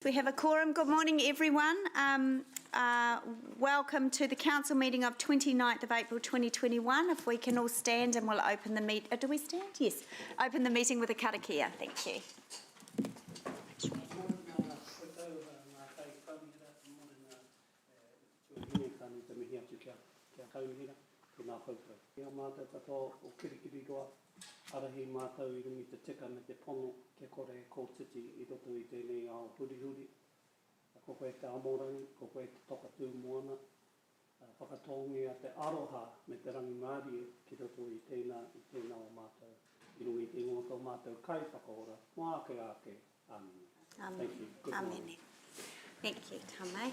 We have a quorum. Good morning, everyone. Welcome to the council meeting of 29th of April 2021. If we can all stand and we'll open the meeting. Do we stand? Yes. Open the meeting with a karakia. Thank you. Arahi mātou I rumi te tika me te pono ke kore kōtiti I roto I tēnei ao huri. Ko koe te amorangi, ko koe te tokatū moana, whakatongi a te aroha me te rangi Māori ki roto I tēnā o mātou. I rumi te ingoto mātou kai whakaora, mā ake ake, amen. Thank you. Good morning. Thank you, Tame.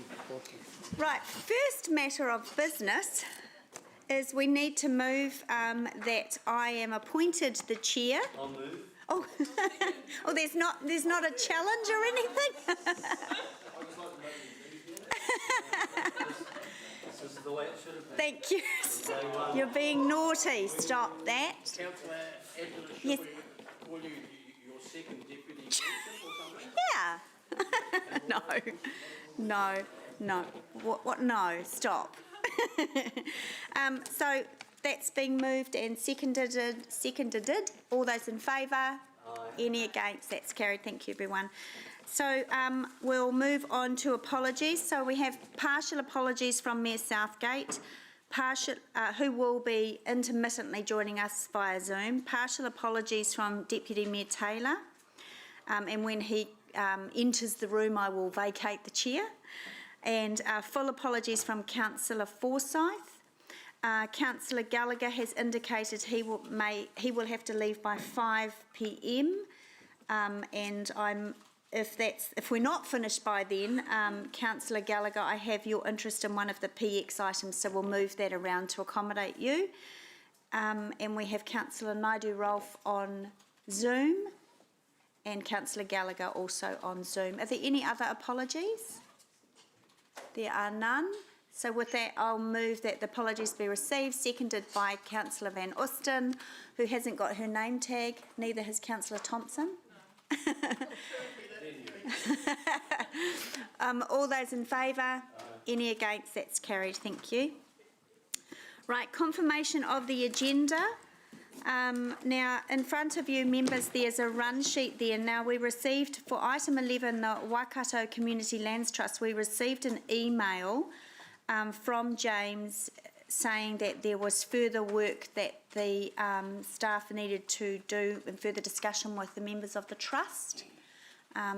Right, first matter of business is we need to move that I am appointed the chair. I'll move. Oh, oh, there's not a challenge or anything. This is the way it should have been. Thank you. You're being naughty. Stop that. Councillor Angela, should Yes. we call you your second deputy chief or something? Yeah. No. What? No. Stop. So that's being moved and seconded. All those in favour? Aye. Any against? That's carried. Thank you, everyone. So we'll move on to apologies. So we have partial apologies from Mayor Southgate, who will be intermittently joining us via Zoom. Partial apologies from Deputy Mayor Taylor. And when he enters the room, I will vacate the chair. And full apologies from Councillor Forsyth. Councillor Gallagher has indicated he will have to leave by 5 p.m. And if we're not finished by then, Councillor Gallagher, I have your interest in one of the PX items, so we'll move that around to accommodate you. And we have Councillor Naidu-Rolfe on Zoom, and Councillor Gallagher also on Zoom. Are there any other apologies? There are none. So with that, I'll move that the apologies be received, seconded by Councillor Van Oosten, who hasn't got her name tag, neither has Councillor Thompson. All those in favour? Any against? That's carried. Thank you. Right, confirmation of the agenda. Now, in front of you, members, there's a run sheet there. Now, we received, for item 11, the Waikato Community Lands Trust, we received an email from James saying that there was further work that the staff needed to do in further discussion with the members of the trust.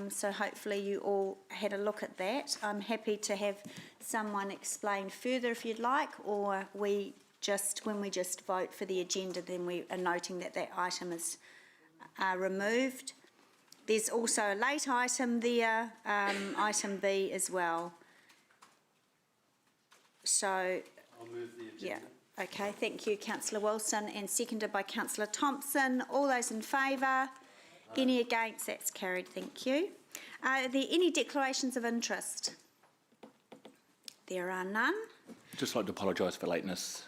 So hopefully you all had a look at that. I'm happy to have someone explain further if you'd like, or when we just vote for the agenda, then we are noting that that item is removed. There's also a late item there, item B as well. So, I'll move the agenda. yeah, okay, thank you, Councillor Wilson, and seconded by Councillor Thompson. All those in favour? Any against? That's carried, thank you. Are there any declarations of interest? There are none. Just like to apologise for lateness.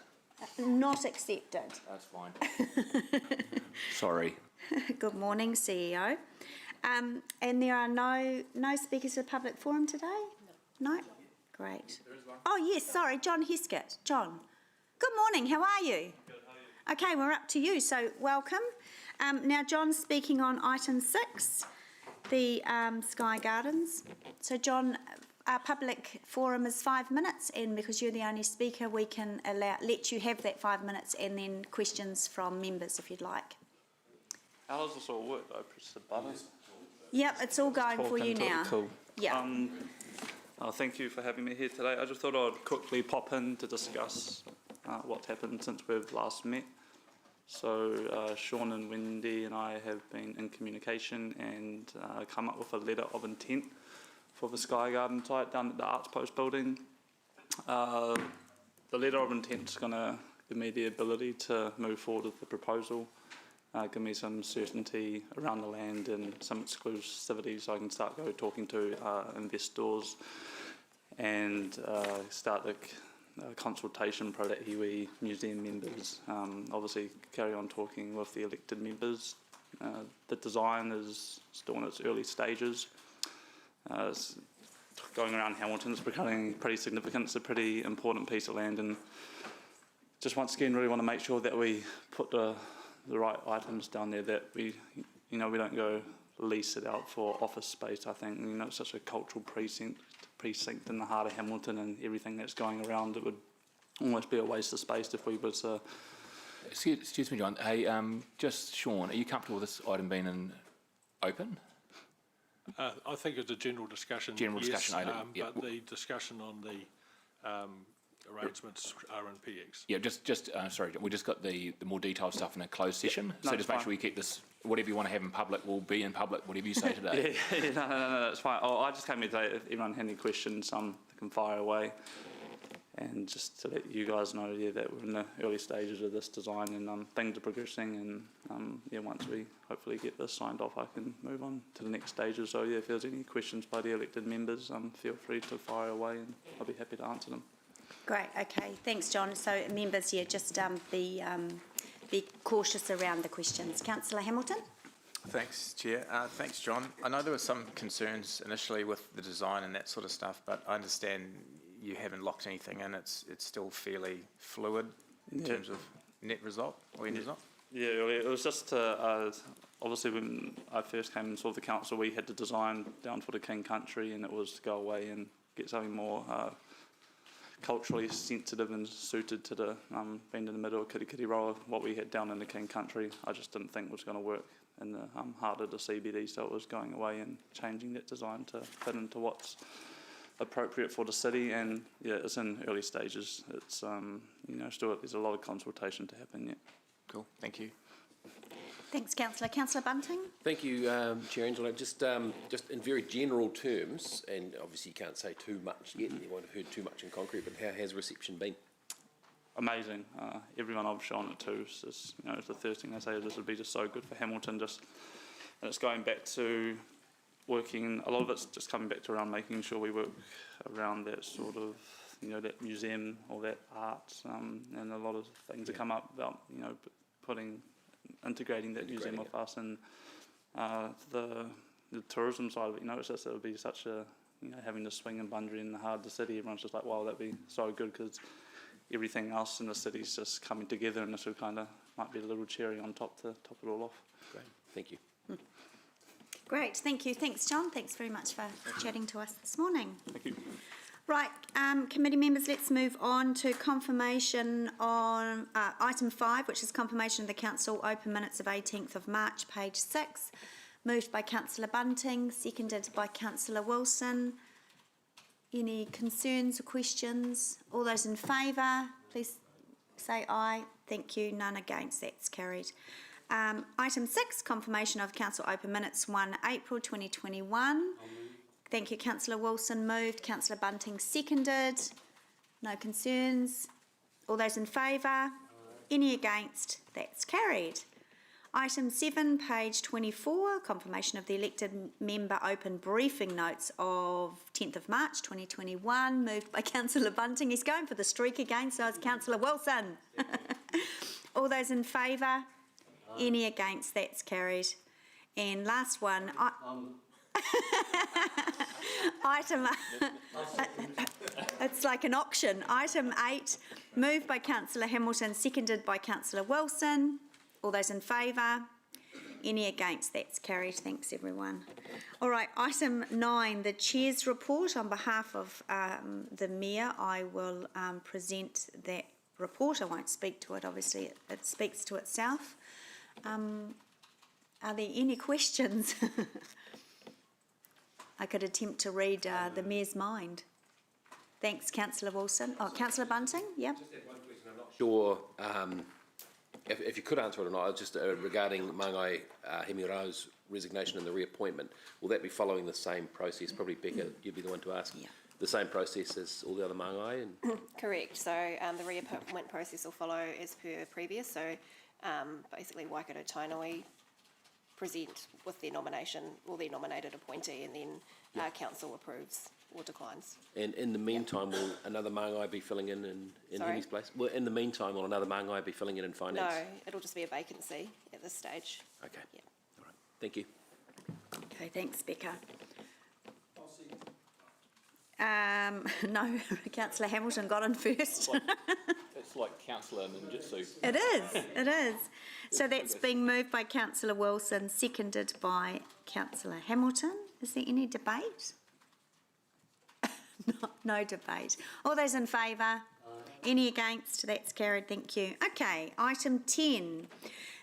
Not accepted. That's fine. Sorry. Good morning, CEO. And there are no speakers of the public forum today? No? Great. There is one. Oh, yes, sorry, John Heskett. John. Good morning, how are you? Good, how are you? Okay, we're up to you, so welcome. Now, John's speaking on item 6, the Sky Gardens. So, John, our public forum is 5 minutes, and because you're the only speaker, we can let you have that 5 minutes and then questions from members if you'd like. How does this all work? I press the button. Yep, it's all going for you now. Cool. Yeah. Thank you for having me here today. I just thought I'd quickly pop in to discuss what's happened since we've last met. So Sean and Wendy and I have been in communication and come up with a letter of intent for the Sky Garden site down at the Arts Post building. The letter of intent is going to give me the ability to move forward with the proposal, give me some certainty around the land and some exclusivity so I can start talking to investors and start the consultation pro that iwi museum members. Obviously carry on talking with the elected members. The design is still in its early stages. It's going around Hamilton is becoming pretty significant. It's a pretty important piece of land, and just once again really want to make sure that we put the right items down there, that we don't go lease it out for office space. I think it's such a cultural precinct in the heart of Hamilton, and everything that's going around, it would almost be a waste of space if we was Excuse me, John. Hey, just Sean, are you comfortable with this item being open? I think it's a general discussion. General discussion, yes, yep. but the discussion on the arrangements are in PX. Yeah, sorry, we just got the more detailed stuff in a closed session. No, So just it's make sure we keep this, whatever you want to have in public will be in public, whatever you say today. no, it's fine. I just came here today. If everyone had any questions, they can fire away. And just to let you guys know, that we're in the early stages of this design, and things are progressing, and once we hopefully get this signed off, I can move on to the next stages. So if there's any questions by the elected members, feel free to fire away, and I'll be happy to answer them. Great, okay, thanks John. So members, just be cautious around the questions. Councillor Hamilton? Thanks, Chair. Thanks, John. I know there were some concerns initially with the design and that sort of stuff, but I understand you haven't locked anything in. It's still fairly fluid in terms of net result or end result? Yeah, it was just obviously when I first came and saw the council, we had the design down for the King Country, and it was to go away and get something more culturally sensitive and suited to the being in the middle of Kirikiriroa, what we had down in the King Country. I just didn't think was going to work in the heart of the CBD, so it was going away and changing that design to fit into what's appropriate for the city. And yeah, it's in early stages. It's still there's a lot of consultation to happen yet. Cool, thank you. Thanks, Councillor. Councillor Bunting? Thank you, Chair Angela. Just in very general terms, and obviously you can't say too much yet, you won't have heard too much in concrete, but how has reception been? Amazing. Everyone I've shown it to says, it's the first thing they say, this would be just so good for Hamilton. And it's going back to working, a lot of it's just coming back to around making sure we work around that sort of, that museum or that art, and a lot of things that come up about, integrating that museum with us, and the tourism side of it. It's just, it would be such a, having the swing and bungee in the heart of the city, everyone's just like, wow, that'd be so good, because everything else in the city's just coming together, and this would kind of might be a little cherry on top to top it all off. Great, thank you. Great, thank you. Thanks, John. Thanks very much for chatting to us this morning. Thank you. Right, committee members, let's move on to confirmation on item 5, which is confirmation of the council open minutes of 18th of March, page 6. Moved by Councillor Bunting, seconded by Councillor Wilson. Any concerns or questions? All those in favour, please say aye. Thank you. None against. That's carried. Item 6, confirmation of council open minutes 1 April 2021. Thank you, Councillor Wilson. Moved. Councillor Bunting seconded. No concerns. All those in favour? Any against? That's carried. Item 7, page 24, confirmation of the elected member open briefing notes of 10th of March 2021. Moved by Councillor Bunting. He's going for the streak again, so it's Councillor Wilson. All those in favour? Any against? That's carried. And last one. Item, it's like an auction. Item 8, moved by Councillor Hamilton, seconded by Councillor Wilson. All those in favour? Any against? That's carried. Thanks, everyone. All right, item 9, the Chair's report. On behalf of the Mayor, I will present that report. I won't speak to it, obviously. It speaks to itself. Are there any questions? I could attempt to read the Mayor's mind. Thanks, Councillor Wilson. Oh, Councillor Bunting, yeah. Just had one question. I'm not sure if you could answer it or not. Just regarding Māngai Hemirau's resignation and the reappointment. Will that be following the same process? Probably Becca, you'd be the one to ask. Yeah. The same process as all the other Māngai? And Correct. So the reappointment process will follow as per previous. So basically, Waikato Tainui present with their nomination or their nominated appointee, and then council approves or declines. And in the meantime, will another Māngai be filling in Hemi's place? Well, in the meantime, will another Māngai be filling in finance? No, it'll just be a vacancy at this stage. Okay. Yeah. All right. Thank you. Okay, thanks, Becca. I'll No, councillor Hamilton got in first. It's like councillor ninjutsu. It is. So that's being moved by councillor Wilson, seconded by councillor Hamilton. Is there any debate? No debate. All those in favour? Any against? That's carried, thank you. Okay, item 10,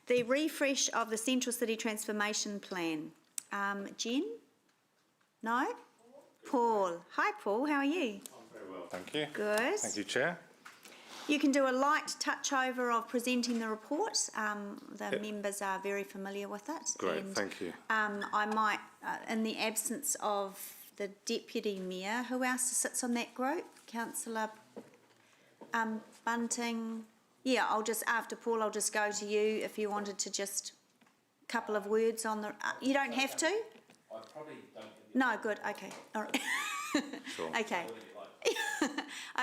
the refresh of the Central City Transformation Plan. Jen? No? Paul. Hi Paul, how are you? Thank you. Good. Thank you, Chair. You can do a light touch over of presenting the report. The members are very familiar with it. Great, and, thank you. I might, in the absence of the Deputy Mayor, who else sits on that group? Councillor Bunting. Yeah, I'll just, after Paul, I'll just go to you if you wanted to just a couple of words on the, you don't have to? I probably don't. No, good, okay, all right. Sure. Okay.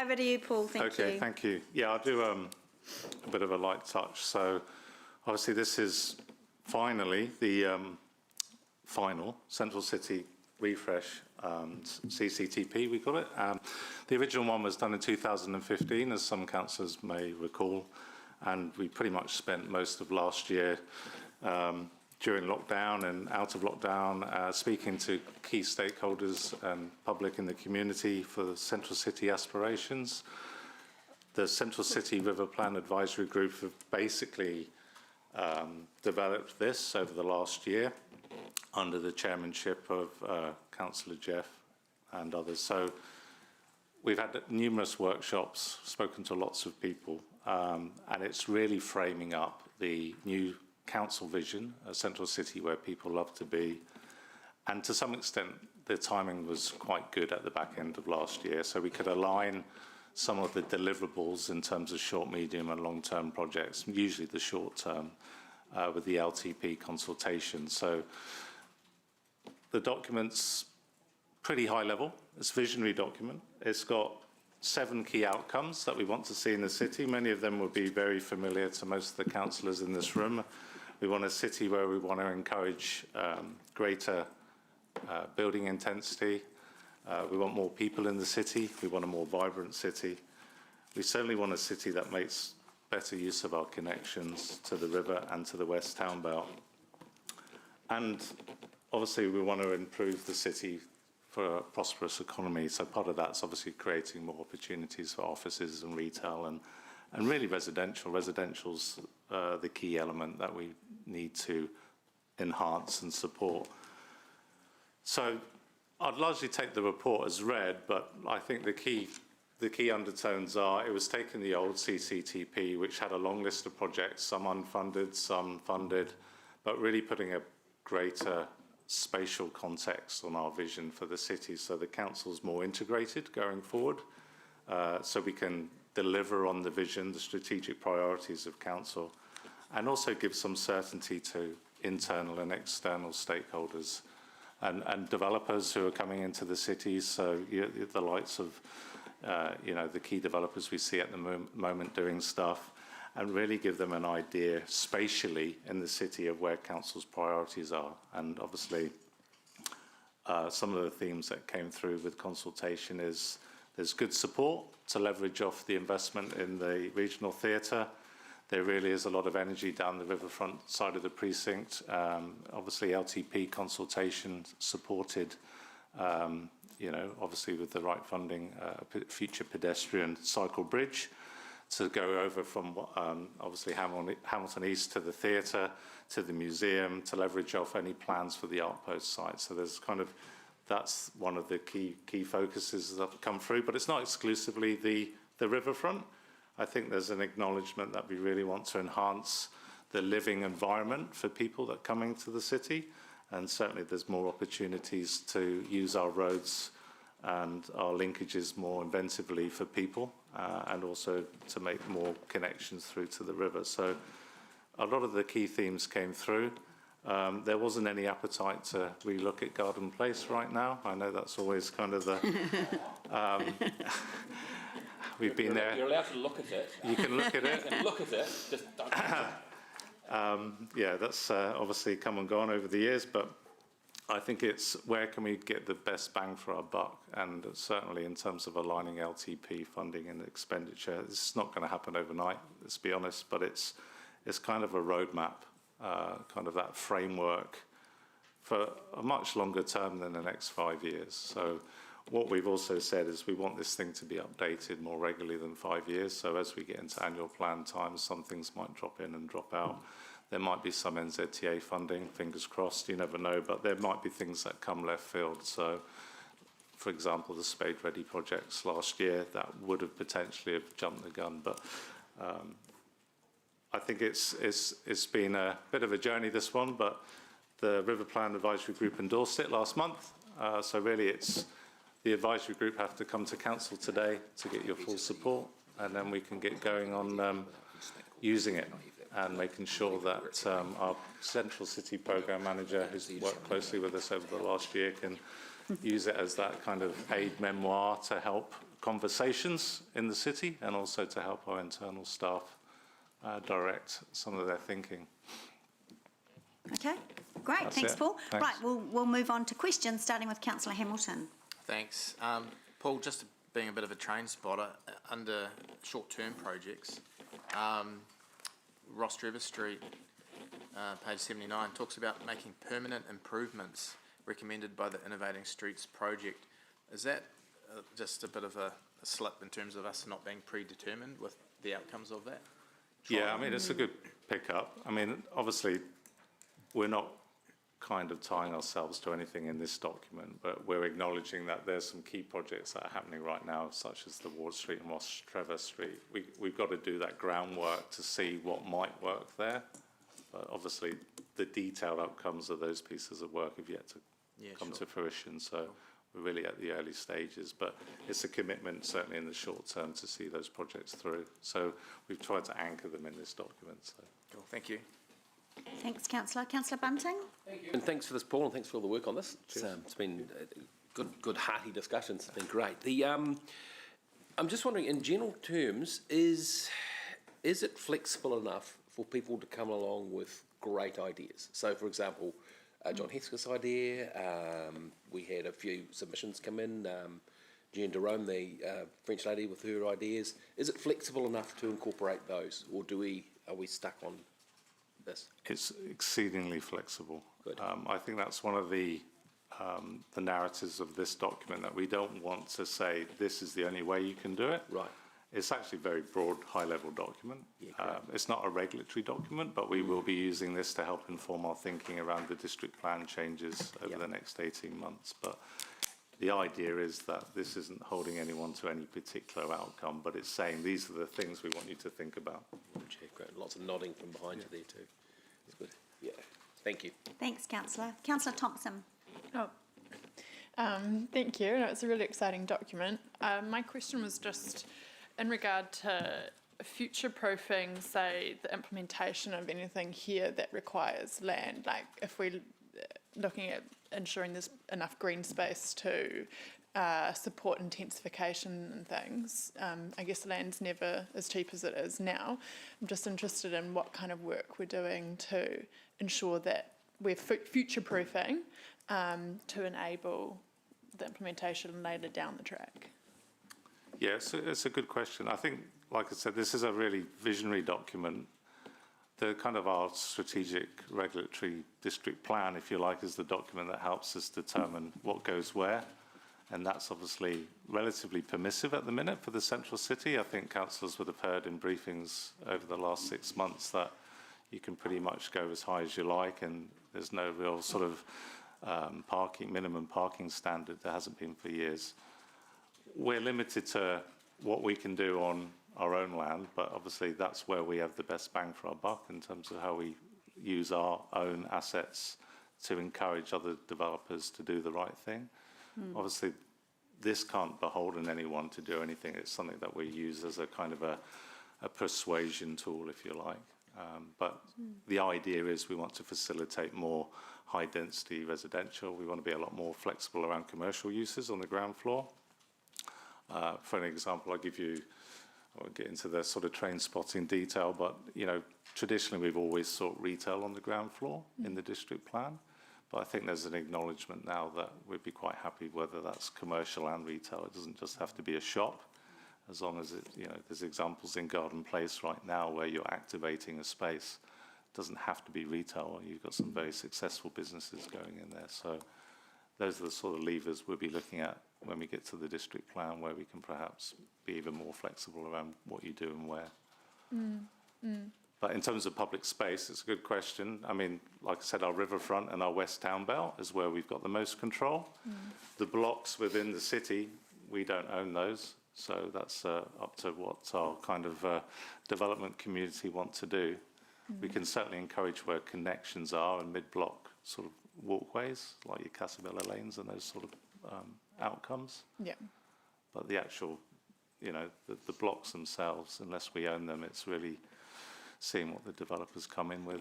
Over to you, Paul, thank you. Okay, thank you. Yeah, I'll do a bit of a light touch. So obviously this is finally the final Central City refresh CCTP, we call it. The original one was done in 2015, as some councillors may recall, and we pretty much spent most of last year during lockdown and out of lockdown, speaking to key stakeholders and public in the community for the Central City aspirations. The Central City River Plan Advisory Group have basically developed this over the last year under the chairmanship of Councillor Jeff and others. So we've had numerous workshops, spoken to lots of people, and it's really framing up the new council vision, a central city where people love to be. And to some extent, the timing was quite good at the back end of last year, so we could align some of the deliverables in terms of short, medium and long-term projects, usually the short term, with the LTP consultation. So the document's pretty high level. It's a visionary document. It's got 7 key outcomes that we want to see in the city. Many of them will be very familiar to most of the councillors in this room. We want a city where we want to encourage greater building intensity. We want more people in the city. We want a more vibrant city. We certainly want a city that makes better use of our connections to the river and to the West Town Belt. And obviously we want to improve the city for a prosperous economy. So part of that's obviously creating more opportunities for offices and retail and really residential. Residential's the key element that we need to enhance and support. So I'd largely take the report as read, but I think the key undertones are it was taking the old CCTP, which had a long list of projects, some unfunded, some funded, but really putting a greater spatial context on our vision for the city so the council's more integrated going forward, so we can deliver on the vision, the strategic priorities of council, and also give some certainty to internal and external stakeholders and developers who are coming into the cities. So the likes of, the key developers we see at the moment doing stuff, and really give them an idea spatially in the city of where council's priorities are. And obviously, some of the themes that came through with consultation is there's good support to leverage off the investment in the regional theatre. There really is a lot of energy down the riverfront side of the precinct. Obviously, LTP consultation supported, obviously with the right funding, future pedestrian cycle bridge to go over from obviously Hamilton East to the theatre, to the museum, to leverage off any plans for the outpost site. So there's that's one of the key focuses that have come through, but it's not exclusively the riverfront. I think there's an acknowledgement that we really want to enhance the living environment for people that are coming to the city, and certainly there's more opportunities to use our roads and our linkages more inventively for people, and also to make more connections through to the river. So a lot of the key themes came through. There wasn't any appetite to relook at Garden Place right now. I know that's always kind of the... we've been there. You're allowed to look at it. You can look at it. You can look at it, just don't. Yeah, that's obviously come and gone over the years, but I think it's where can we get the best bang for our buck, and certainly in terms of aligning LTP funding and expenditure, it's not going to happen overnight, let's be honest, but it's kind of a roadmap, kind of that framework for a much longer term than the next 5 years. So what we've also said is we want this thing to be updated more regularly than 5 years. So as we get into annual plan time, some things might drop in and drop out. There might be some NZTA funding, fingers crossed, you never know, but there might be things that come left field. So, for example, the Spade Ready projects last year, that would have potentially have jumped the gun. But I think it's been a bit of a journey, this one, but the River Plan Advisory Group endorsed it last month. So really it's the advisory group have to come to council today to get your full support, and then we can get going on using it and making sure that our Central City Programme Manager, who's worked closely with us over the last year, can use it as that kind of aid memoir to help conversations in the city and also to help our internal staff direct some of their thinking. Okay, great, That's thanks, it. Paul. Thanks. Right, we'll move on to questions, starting with Councillor Hamilton. Thanks. Paul, just being a bit of a train spotter, under short-term projects, Ross Trevor Street, page 79, talks about making permanent improvements recommended by the Innovating Streets project. Is that just a bit of a slip in terms of us not being predetermined with the outcomes of that? Yeah, I mean, it's a good pickup. I mean, obviously, we're not kind of tying ourselves to anything in this document, but we're acknowledging that there's some key projects that are happening right now, such as the Ward Street and Ross Trevor Street. We've got to do that groundwork to see what might work there. But obviously, the detailed outcomes of those pieces of work have yet to come to fruition. So we're really at the early stages, but it's a commitment, certainly in the short term, to see those projects through. So we've tried to anchor them in this document. So. Cool, thank you. Thanks, Councillor. Councillor Bunting? And thanks for this, Paul, and thanks for all the work on this. It's been good, hearty discussions. It's been great. I'm just wondering, in general terms, is it flexible enough for people to come along with great ideas? So, for example, John Hesketh's idea, we had a few submissions come in, Jean de Rome, the French lady, with her ideas. Is it flexible enough to incorporate those, or are we stuck on this? It's exceedingly flexible. Good. I think that's one of the narratives of this document, that we don't want to say this is the only way you can do it. Right. It's actually a very broad, high-level document. Yeah, it's not a regulatory document, but we will be using this to help inform our thinking around the district plan changes over the next 18 months. But the idea is that this isn't holding anyone to any particular outcome, but it's saying these are the things we want you to think about. Yeah, great. Lots of nodding from behind you there too. It's good. Yeah. Thank you. Thanks, Councillor. Councillor Thompson? Thank you. It's a really exciting document. My question was just in regard to future-proofing, say, the implementation of anything here that requires land. Like if we're looking at ensuring there's enough green space to support intensification and things. I guess land's never as cheap as it is now. I'm just interested in what kind of work we're doing to ensure that we're future-proofing to enable the implementation later down the track. Yeah, it's a good question. I think, like I said, this is a really visionary document. The kind of our strategic regulatory district plan, if you like, is the document that helps us determine what goes where. And that's obviously relatively permissive at the minute for the central city. I think councillors would have heard in briefings over the last 6 months that you can pretty much go as high as you like, and there's no real sort of minimum parking standard. There hasn't been for years. We're limited to what we can do on our own land, but obviously that's where we have the best bang for our buck in terms of how we use our own assets to encourage other developers to do the right thing. Obviously, this can't beholden anyone to do anything. It's something that we use as a kind of a persuasion tool, if you like. But the idea is we want to facilitate more high-density residential. We want to be a lot more flexible around commercial uses on the ground floor. For an example, I won't get into the sort of train spotting detail, but, you know, traditionally we've always sought retail on the ground floor in the district plan. But I think there's an acknowledgement now that we'd be quite happy whether that's commercial and retail. It doesn't just have to be a shop, as long as it, you know, there's examples in Garden Place right now where you're activating a space. It doesn't have to be retail. You've got some very successful businesses going in there. So those are the sort of levers we'll be looking at when we get to the district plan, where we can perhaps be even more flexible around what you do and where. But in terms of public space, it's a good question. I mean, like I said, our riverfront and our West Town Belt is where we've got the most control. The blocks within the city, we don't own those. So that's up to what our kind of development community want to do. We can certainly encourage where connections are and mid-block sort of walkways, like your Casabella lanes and those sort of outcomes. Yeah. But the actual, you know, the blocks themselves, unless we own them, it's really seeing what the developers come in with.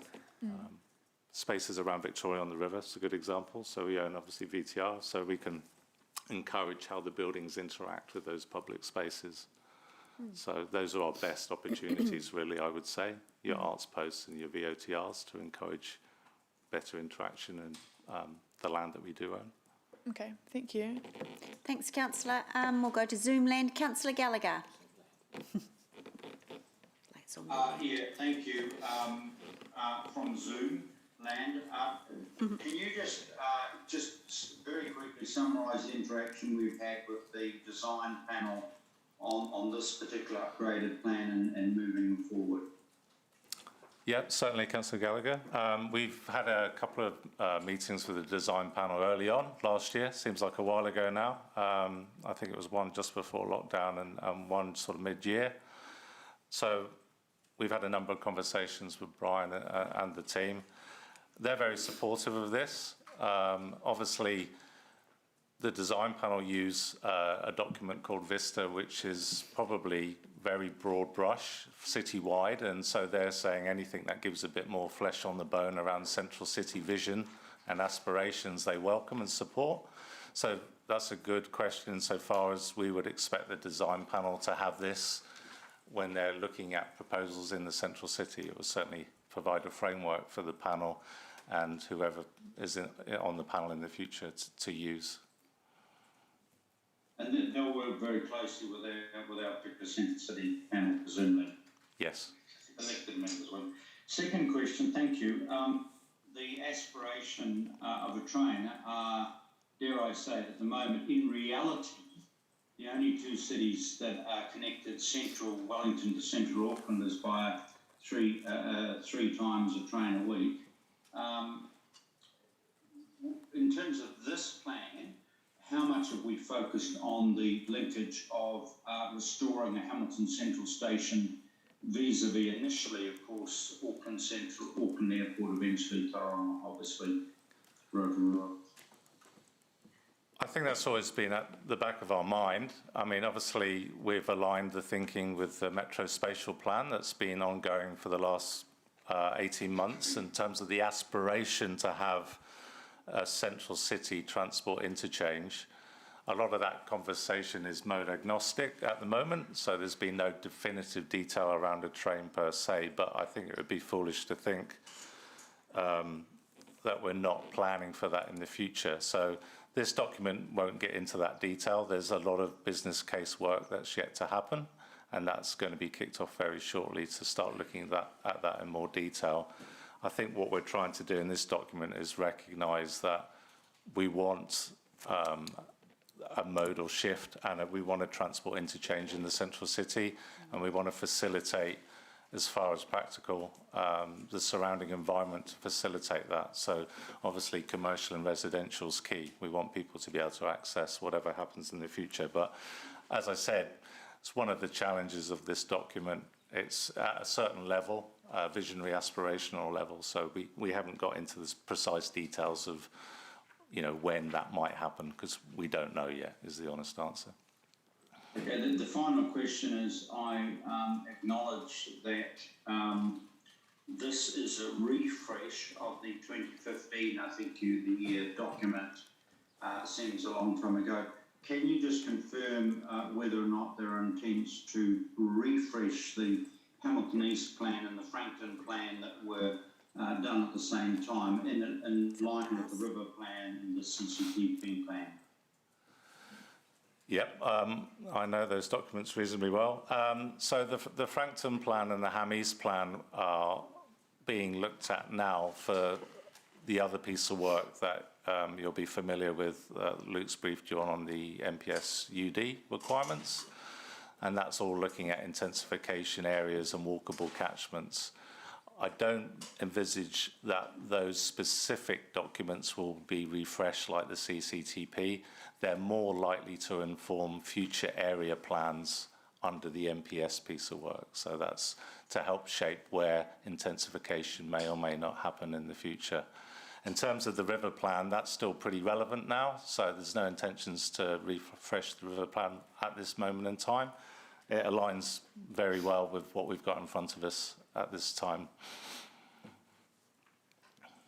Spaces around Victoria on the River is a good example. So we own obviously VTR, so we can encourage how the buildings interact with those public spaces. So those are our best opportunities, really, I would say. Your arts posts and your VOTRs to encourage better interaction and the land that we do own. Okay, thank you. Thanks, councillor. We'll go to Zoom land. Councillor Gallagher. Yeah, thank you. From Zoom land, can you just very quickly summarise the interaction we've had with the design panel on this particular upgraded plan and moving forward? Yeah, certainly, Councillor Gallagher. We've had a couple of meetings with the design panel early on last year. Seems like a while ago now. I think it was one just before lockdown and one sort of mid-year. So we've had a number of conversations with Brian and the team. They're very supportive of this. Obviously, the design panel use a document called Vista, which is probably very broad brush, citywide, and so they're saying anything that gives a bit more flesh on the bone around central city vision and aspirations they welcome and support. So that's a good question so far as we would expect the design panel to have this when they're looking at proposals in the central city. It will certainly provide a framework for the panel and whoever is on the panel in the future to use. And they'll work very closely with our particular central city panel, presumably. Yes. Elected members as well. Second question, thank you. The aspiration of a train, dare I say at the moment, in reality, the only two cities that are connected, central Wellington to central Auckland, is by three times a train a week. In terms of this plan, how much have we focused on the linkage of restoring a Hamilton Central station vis-a-vis initially, of course, Auckland Central, Auckland Airport, eventually Tauranga, obviously, Rotorua? I think that's always been at the back of our mind. I mean, obviously, we've aligned the thinking with the Metro Spatial Plan that's been ongoing for the last 18 months in terms of the aspiration to have a central city transport interchange. A lot of that conversation is mode agnostic at the moment, so there's been no definitive detail around a train per se, but I think it would be foolish to think that we're not planning for that in the future. So this document won't get into that detail. There's a lot of business case work that's yet to happen, and that's going to be kicked off very shortly to start looking at that in more detail. I think what we're trying to do in this document is recognise that we want a modal shift and we want a transport interchange in the central city, and we want to facilitate, as far as practical, the surrounding environment to facilitate that. So obviously commercial and residential is key. We want people to be able to access whatever happens in the future. But as I said, it's one of the challenges of this document. It's at a certain level, visionary, aspirational level. So we haven't got into the precise details of, you know, when that might happen, because we don't know yet, is the honest answer. Okay, the final question is, I acknowledge that this is a refresh of the 2015, I think the document seems a long time ago. Can you just confirm whether or not there are intents to refresh the Hamilton East plan and the Frankton plan that were done done at the same time in line with the river plan and the CCTP plan? Yep, I know those documents reasonably well. So the Frankton plan and the Ham East plan are being looked at now for the other piece of work that you'll be familiar with. Luke's briefed you on the MPS UD requirements, and that's all looking at intensification areas and walkable catchments. I don't envisage that those specific documents will be refreshed like the CCTP. They're more likely to inform future area plans under the MPS piece of work. So that's to help shape where intensification may or may not happen in the future. In terms of the river plan, that's still pretty relevant now. So there's no intentions to refresh the river plan at this moment in time. It aligns very well with what we've got in front of us at this time.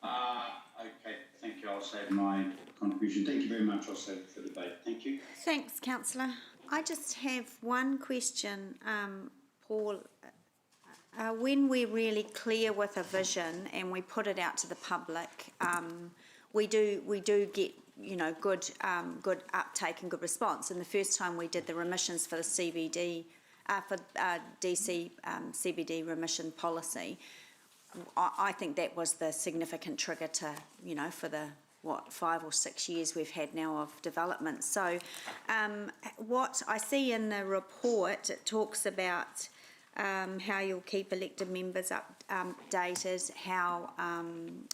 Okay, thank you. I'll save my contribution. Thank you very much. I'll save it for debate. Thank you. Thanks, councillor. I just have one question, Paul. When we're really clear with a vision and we put it out to the public, we do get, you know, good uptake and good response. And the first time we did the remissions for the CBD, DC CBD remission policy, I think that was the significant trigger to, you know, for the 5 or 6 years we've had now of development. So what I see in the report, it talks about how you'll keep elected members updated, how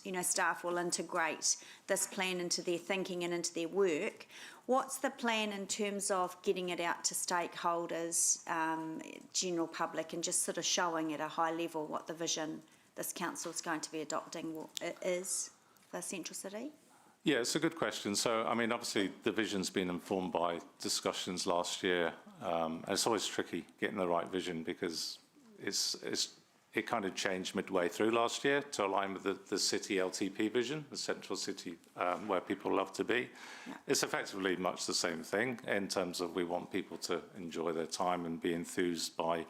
you know, staff will integrate this plan into their thinking and into their work. What's the plan in terms of getting it out to stakeholders, general public, and just sort of showing at a high level what the vision this council is going to be adopting is for Central City? Yeah, it's a good question. So, I mean, obviously the vision's been informed by discussions last year. It's always tricky getting the right vision because it kind of changed midway through last year to align with the city LTP vision, the central city where people love to be. Yeah. It's effectively much the same thing in terms of we want people to enjoy their time and be enthused by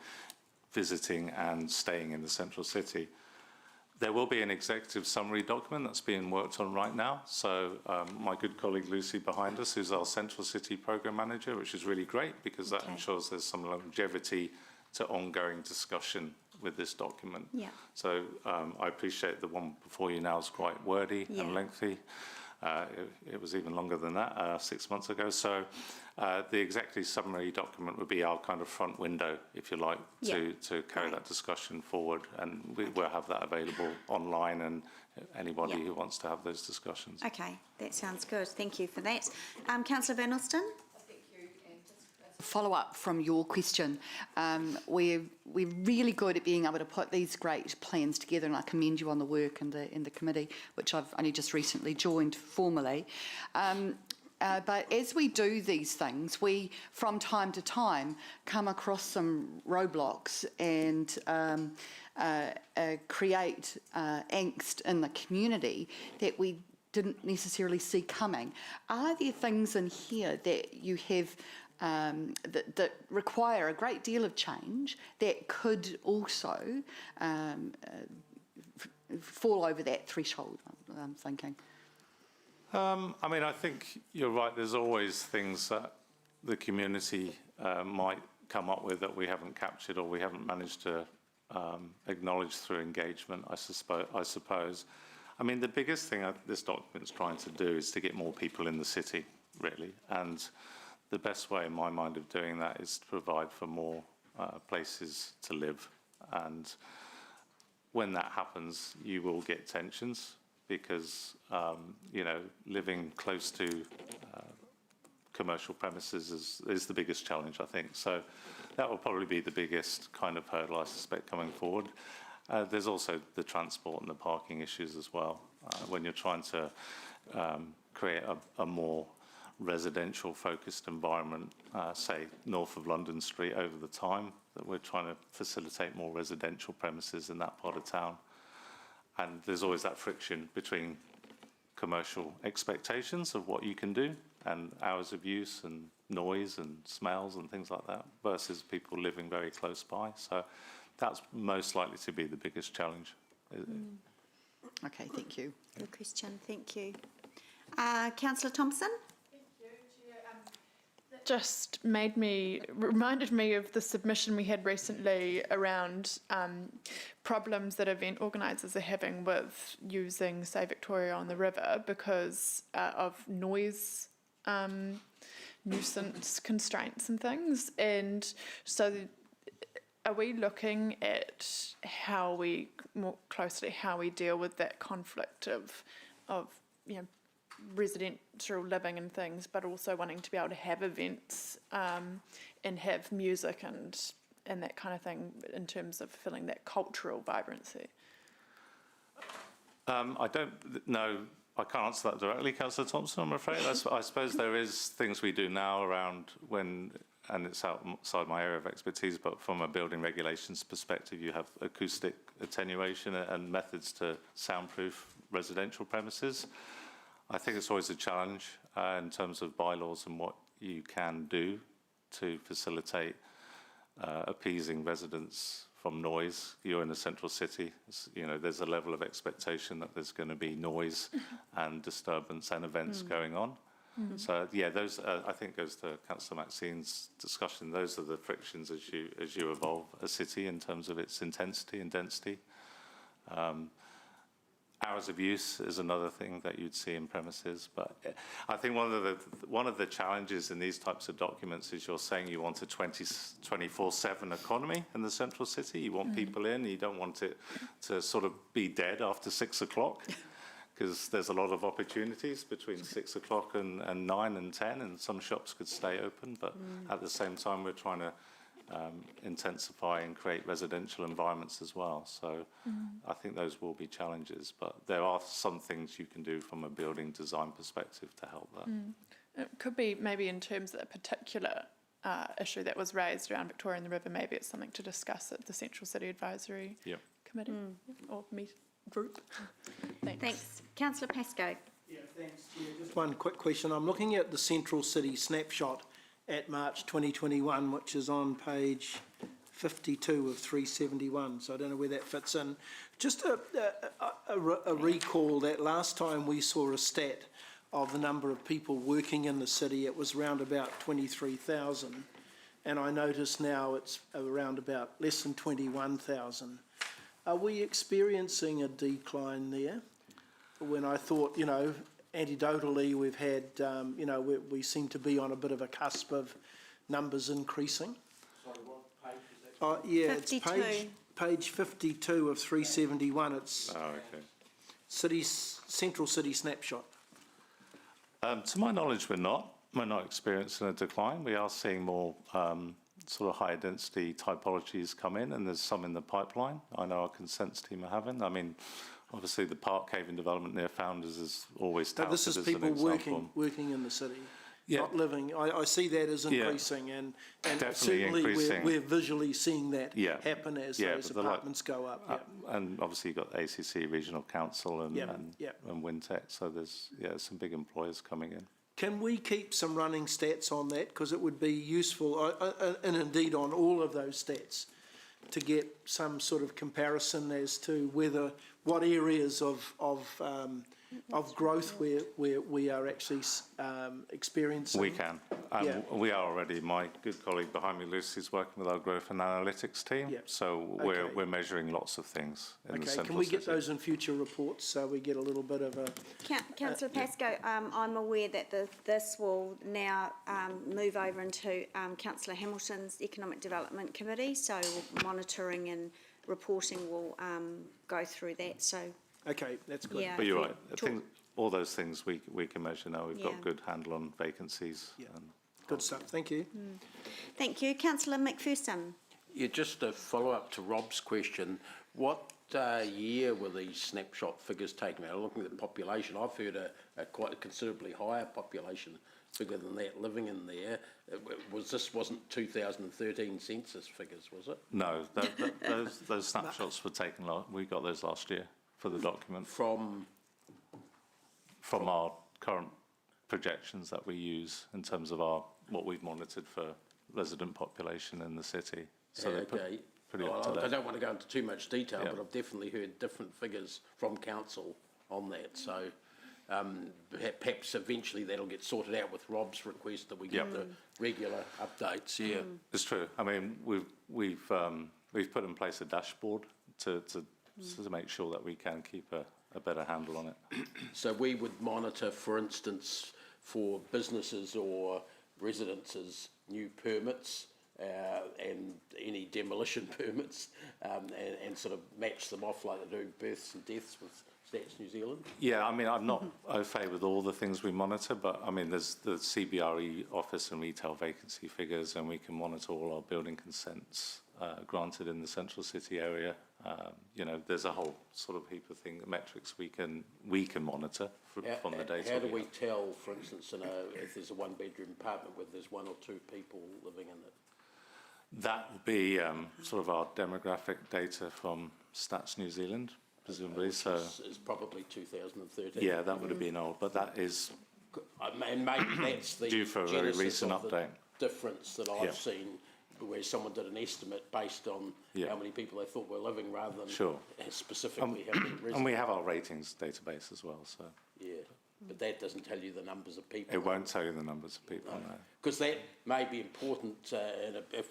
visiting and staying in the central city. There will be an executive summary document that's being worked on right now. So my good colleague Lucy behind us, who's our Central City Programme Manager, which is really great because that ensures there's some longevity to ongoing discussion with this document. Yeah. So I appreciate the one before you now is quite wordy and lengthy. It was even longer than that 6 months ago. So the executive summary document would be our kind of front window, if you like, to carry that discussion forward. And we'll have that available online and anybody who wants to have those discussions. Okay, that sounds good. Thank you for that. Councillor Van Alston? Follow up from your question. We're really good at being able to put these great plans together, and I commend you on the work in the committee, which I've only just recently joined formally. But as we do these things, we, from time to time, come across some roadblocks and create angst in the community that we didn't necessarily see coming. Are there things in here that you have that require a great deal of change that could also fall over that threshold, I'm thinking? I mean, I think you're right. There's always things that the community might come up with that we haven't captured or we haven't managed to acknowledge through engagement, I suppose. I mean, the biggest thing this document's trying to do is to get more people in the city, really. And the best way, in my mind, of doing that is to provide for more places to live. And when that happens, you will get tensions because, you know, living close to commercial premises is the biggest challenge, I think. So that will probably be the biggest kind of hurdle, I suspect, coming forward. There's also the transport and the parking issues as well. When you're trying to create a more residential focused environment, say north of London Street over the time, that we're trying to facilitate more residential premises in that part of town. And there's always that friction between commercial expectations of what you can do and hours of use and noise and smells and things like that versus people living very close by. So that's most likely to be the biggest challenge. Okay. Okay, thank you. Good question, thank you. Councillor Thompson? Just reminded me of the submission we had recently around problems that event organisers are having with using, say, Victoria on the River because of noise nuisance constraints and things. And so are we looking at more closely how we deal with that conflict of residential living and things, but also wanting to be able to have events and have music and that kind of thing in terms of filling that cultural vibrancy? I don't know. I can't answer that directly, Councillor Thompson, I'm afraid. I suppose there is things we do now around and it's outside my area of expertise, but from a building regulations perspective, you have acoustic attenuation and methods to soundproof residential premises. I think it's always a challenge in terms of bylaws and what you can do to facilitate appeasing residents from noise. You're in the central city, there's a level of expectation that there's going to be noise and disturbance and events going on. So yeah, those I think goes to Councillor Maxine's discussion. Those are the frictions as you evolve a city in terms of its intensity and density. Hours of use is another thing that you'd see in premises, but I think one of the challenges in these types of documents is you're saying you want a 24/7 economy in the central city. You want people in. You don't want it to sort of be dead after 6 o'clock. Because there's a lot of opportunities between 6 o'clock and 9 and 10, and some shops could stay open, but at the same time we're trying to intensify and create residential environments as well. So I think those will be challenges, but there are some things you can do from a building design perspective to help that. It could be maybe in terms of a particular issue that was raised around Victoria and the River, maybe it's something to discuss at the Central City Advisory Committee or group. Thanks. Councillor Pascoe. Yeah, thanks, Chair. Just one quick question. I'm looking at the Central City snapshot at March 2021, which is on page 52 of 371, so I don't know where that fits in. Just a recall that last time we saw a stat of the number of people working in the city, it was around about 23,000, and I notice now it's around about less than 21,000. Are we experiencing a decline there? When I thought, anecdotally we've had, we seem to be on a bit of a cusp of numbers increasing. Sorry, what page is that? Yeah, 52. it's page 52 of 371. It's Central City snapshot. To my knowledge, we're not experiencing a decline. We are seeing more sort of higher density typologies come in, and there's some in the pipeline. I know our consents team are having. I mean, obviously the Park Haven development near Founders is always touted This is as people an example. working in the city, Yeah. not living. I see that as increasing, and Definitely certainly increasing. we're visually seeing that happen as Yeah, those but apartments go up. And obviously you've got ACC Regional Council and Wintec, so there's some big employers coming in. Can we keep some running stats on that? Because it would be useful, and indeed on all of those stats, to get some sort of comparison as to what areas of growth we are actually experiencing. We can. We are already. My good colleague behind me, Lucy's working with our growth and analytics team. So we're measuring lots of things in the central Can we get city. those in future reports so we get a little bit of a... Councillor Pascoe, I'm aware that this will now move over into Councillor Hamilton's Economic Development Committee, so monitoring and reporting will go through that. So. Okay, that's good. But you're right. I think all those things we can measure now. We've got good handle on vacancies. Good stuff. Thank you. Thank you. Councillor McPherson. Yeah, just a follow-up to Rob's question. What year were these snapshot figures taken out? Looking at the population, I've heard a quite considerably higher population figure than that living in there. Wasn't 2013 census figures, was it? No, those snapshots were taken. We got those last year for the document from our current projections that we use in terms of what we've monitored for resident population in the city. So they're pretty up to date. I don't want to go into too much detail, but I've definitely heard different figures from council on that. So perhaps eventually that'll get sorted out with Rob's request that we get the regular updates. Yeah. It's true. I mean, we've put in place a dashboard to make sure that we can keep a better handle on it. So we would monitor, for instance, for businesses or residences, new permits and any demolition permits, and sort of match them off like they do births and deaths with Stats New Zealand. Yeah, I mean, I'm not au fait with all the things we monitor, but I mean, there's the CBRE office and retail vacancy figures, and we can monitor all our building consents granted in the central city area. You know, there's a whole sort of heap of metrics we can monitor from the data. How do we tell, for instance, if there's a one-bedroom apartment where there's 1 or 2 people living in it? That would be sort of our demographic data from Stats New Zealand, presumably. Which is probably 2013. Yeah, that would have been old, but that is and maybe that's the due for a very recent update. Difference that I've seen, where someone did an estimate based on how many people they thought were living rather than specifically how many residents. And we have our ratings database as well, so. Yeah, but that doesn't tell you the numbers of people. It won't tell you the numbers of people, no. Because that may be important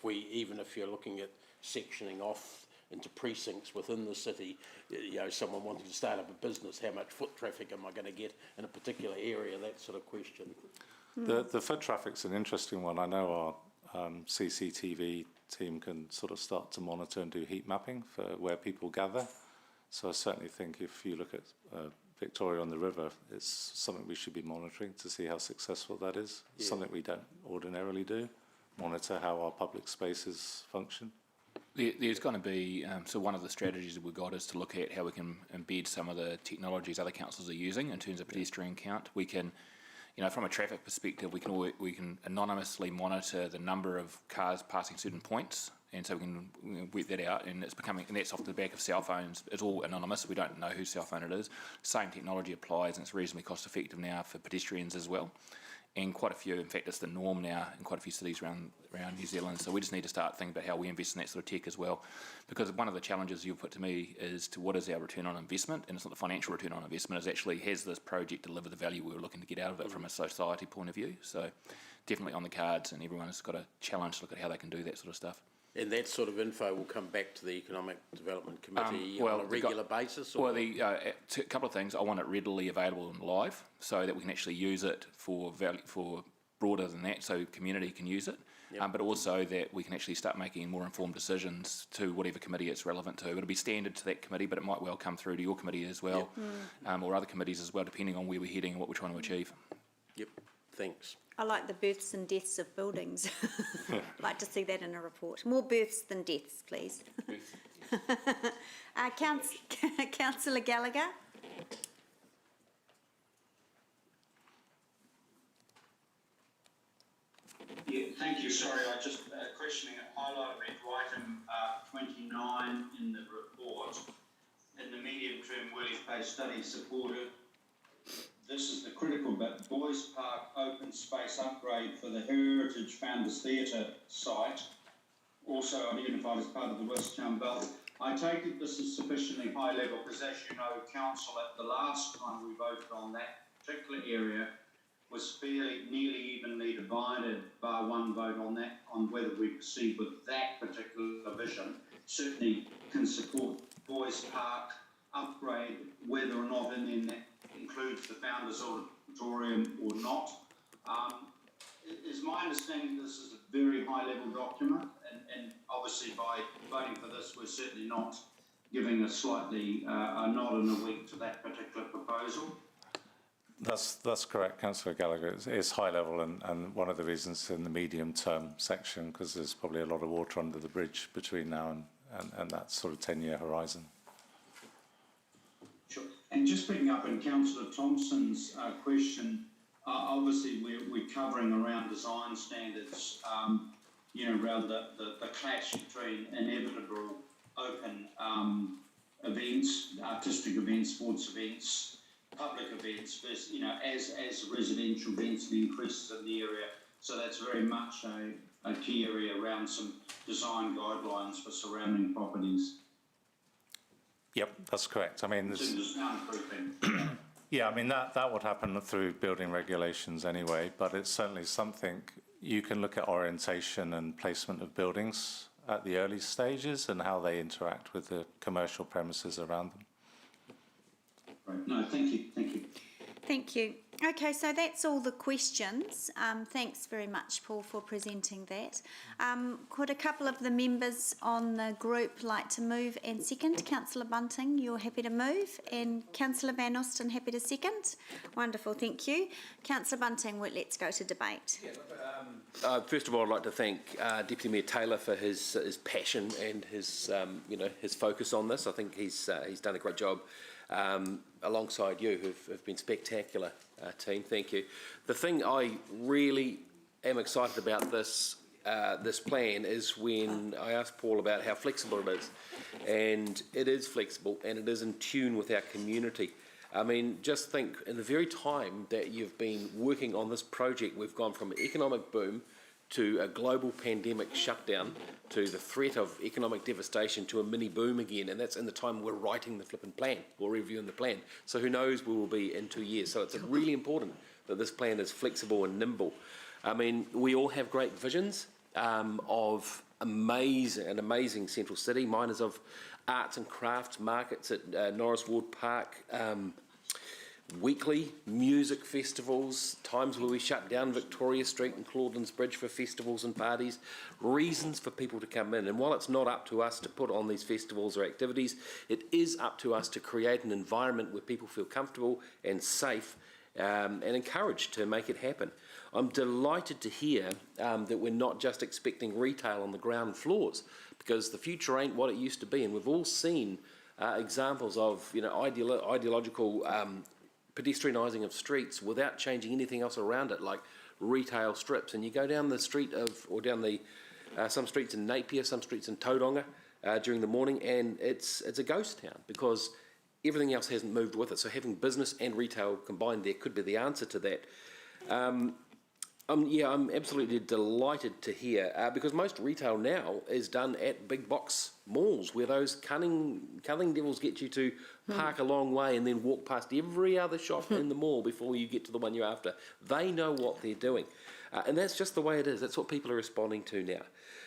even if you're looking at sectioning off into precincts within the city, you know, someone wanting to start up a business, how much foot traffic am I going to get in a particular area, that sort of question. The foot traffic's an interesting one. I know our CCTV team can sort of start to monitor and do heat mapping for where people gather. So I certainly think if you look at Victoria on the River, it's something we should be monitoring to see how successful that is. It's something we don't ordinarily do, monitor how our public spaces function. There's going to be, so one of the strategies that we've got is to look at how we can embed some of the technologies other councils are using in terms of pedestrian count. We can, you know, from a traffic perspective, we can anonymously monitor the number of cars passing certain points, and so we can work that out, and that's off the back of cell phones. It's all anonymous. We don't know whose cell phone it is. Same technology applies, and it's reasonably cost effective now for pedestrians as well. And quite a few, in fact, it's the norm now in quite a few cities around New Zealand. So we just need to start thinking about how we invest in that sort of tech as well. Because one of the challenges you put to me is to what is our return on investment, and it's not the financial return on investment, it's actually has this project delivered the value we were looking to get out of it from a society point of view. So definitely on the cards, and everyone's got a challenge to look at how they can do that sort of stuff. And that sort of info will come back to the Economic Development Committee on a regular basis? Or? Well, a couple of things. I want it readily available and live so that we can actually use it for broader than that, so community can use it. But also that we can actually start making more informed decisions to whatever committee it's relevant to. It'll be standard to that committee, but it might well come through to your committee as well, or other committees as well, depending on where we're heading and what we're trying to achieve. Yep, thanks. I like the births and deaths of buildings. I'd like to see that in a report. More births than deaths, please. Councillor Gallagher. Yeah, thank you. Sorry, I just questioning it. Highlighted me to item 29 in the report. In the medium-term Worley Place study supported. This is the critical bit. Boys Park open space upgrade for the Heritage Founders Theatre site, also identified as part of the West Town Belt. I take it this is sufficiently high level because, as you know, Council at the last time we voted on that particular area was fairly nearly evenly divided by one vote on that, on whether we proceed with that particular vision. Certainly can support Boys Park upgrade, whether or not in then that includes the Founders Auditorium or not. Is my understanding this is a very high-level document, and obviously by voting for this, we're certainly not giving a slightly a nod and a wink to that particular proposal. That's correct, Councillor Gallagher. It's high level, and one of the reasons in the medium-term section, because there's probably a lot of water under the bridge between now and that sort of 10-year horizon. Sure. And just picking up on Councillor Thompson's question, obviously we're covering around design standards, you know, around the clash between inevitable open events, artistic events, sports events, public events, versus, you know, as residential density increases in the area. So that's very much a key area around some design guidelines for surrounding properties. Yep, that's correct. I mean, there's Yeah, I mean, that would happen through building regulations anyway, but it's certainly something you can look at orientation and placement of buildings at the early stages and how they interact with the commercial premises around them. Right. No, thank you. Thank you. Thank you. Okay, so that's all the questions. Thanks very much, Paul, for presenting that. Could a couple of the members on the group like to move and second? Councillor Bunting, you're happy to move, and Councillor Van Osten, happy to second? Wonderful, thank you. Councillor Bunting, well, let's go to debate. Yeah, first of all, I'd like to thank Deputy Mayor Taylor for his passion and his his focus on this. I think he's done a great job alongside you, who've been spectacular, team. Thank you. The thing I really am excited about this plan is when I asked Paul about how flexible it is, and it is flexible and it is in tune with our community. I mean, just think, in the very time that you've been working on this project, we've gone from an economic boom to a global pandemic shutdown, to the threat of economic devastation, to a mini boom again, and that's in the time we're writing the flipping plan or reviewing the plan. So who knows where we'll be in 2 years. So it's really important that this plan is flexible and nimble. I mean, we all have great visions of an amazing central city. Mine is of arts and crafts markets at Norris Ward Park, weekly music festivals, times where we shut down Victoria Street and Clauden's Bridge for festivals and parties, reasons for people to come in. And while it's not up to us to put on these festivals or activities, it is up to us to create an environment where people feel comfortable and safe and encouraged to make it happen. I'm delighted to hear that we're not just expecting retail on the ground floors, because the future ain't what it used to be, and we've all seen examples of ideological pedestrianising of streets without changing anything else around it, like retail strips. And you go down the street some streets in Napier, some streets in Tauranga during the morning, and it's a ghost town because everything else hasn't moved with it. So having business and retail combined there could be the answer to that. I'm absolutely delighted to hear, because most retail now is done at big box malls, where those cunning devils get you to park a long way and then walk past every other shop in the mall before you get to the one you're after. They know what they're doing. And that's just the way it is. That's what people are responding to now.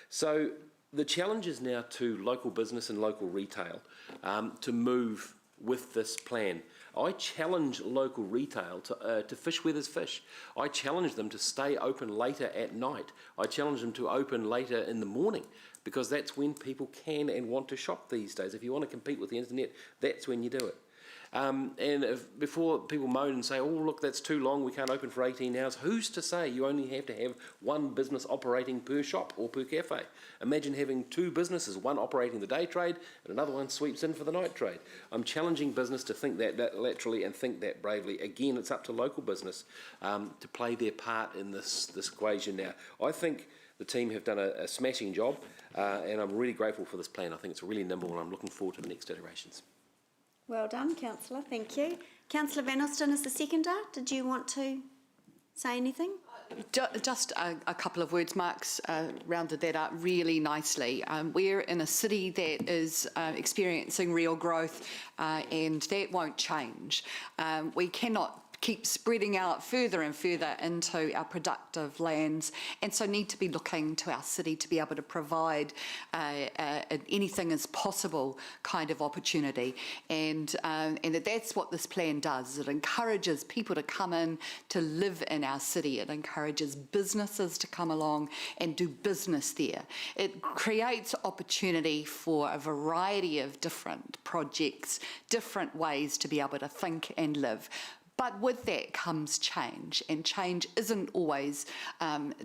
So the challenge is now to local business and local retail to move with this plan. I challenge local retail to fish where there's fish. I challenge them to stay open later at night. I challenge them to open later in the morning, because that's when people can and want to shop these days. If you want to compete with the internet, that's when you do it. Before people moan and say, oh, look, that's too long, we can't open for 18 hours, who's to say you only have to have one business operating per shop or per cafe? Imagine having two businesses, one operating the day trade and another one sweeps in for the night trade. I'm challenging business to think that laterally and think that bravely. Again, it's up to local business to play their part in this equation now. I think the team have done a smashing job, and I'm really grateful for this plan. I think it's really nimble, and I'm looking forward to the next iterations. Well done, Councillor, thank you. Councillor Van Osten is the seconder. Did you want to say anything? Just a couple of words. Mark's rounded that up really nicely. We're in a city that is experiencing real growth, and that won't change. We cannot keep spreading out further and further into our productive lands, and so need to be looking to our city to be able to provide anything as possible kind of opportunity, and that's what this plan does. It encourages people to come in to live in our city. It encourages businesses to come along and do business there. It creates opportunity for a variety of different projects, different ways to be able to think and live. But with that comes change, and change isn't always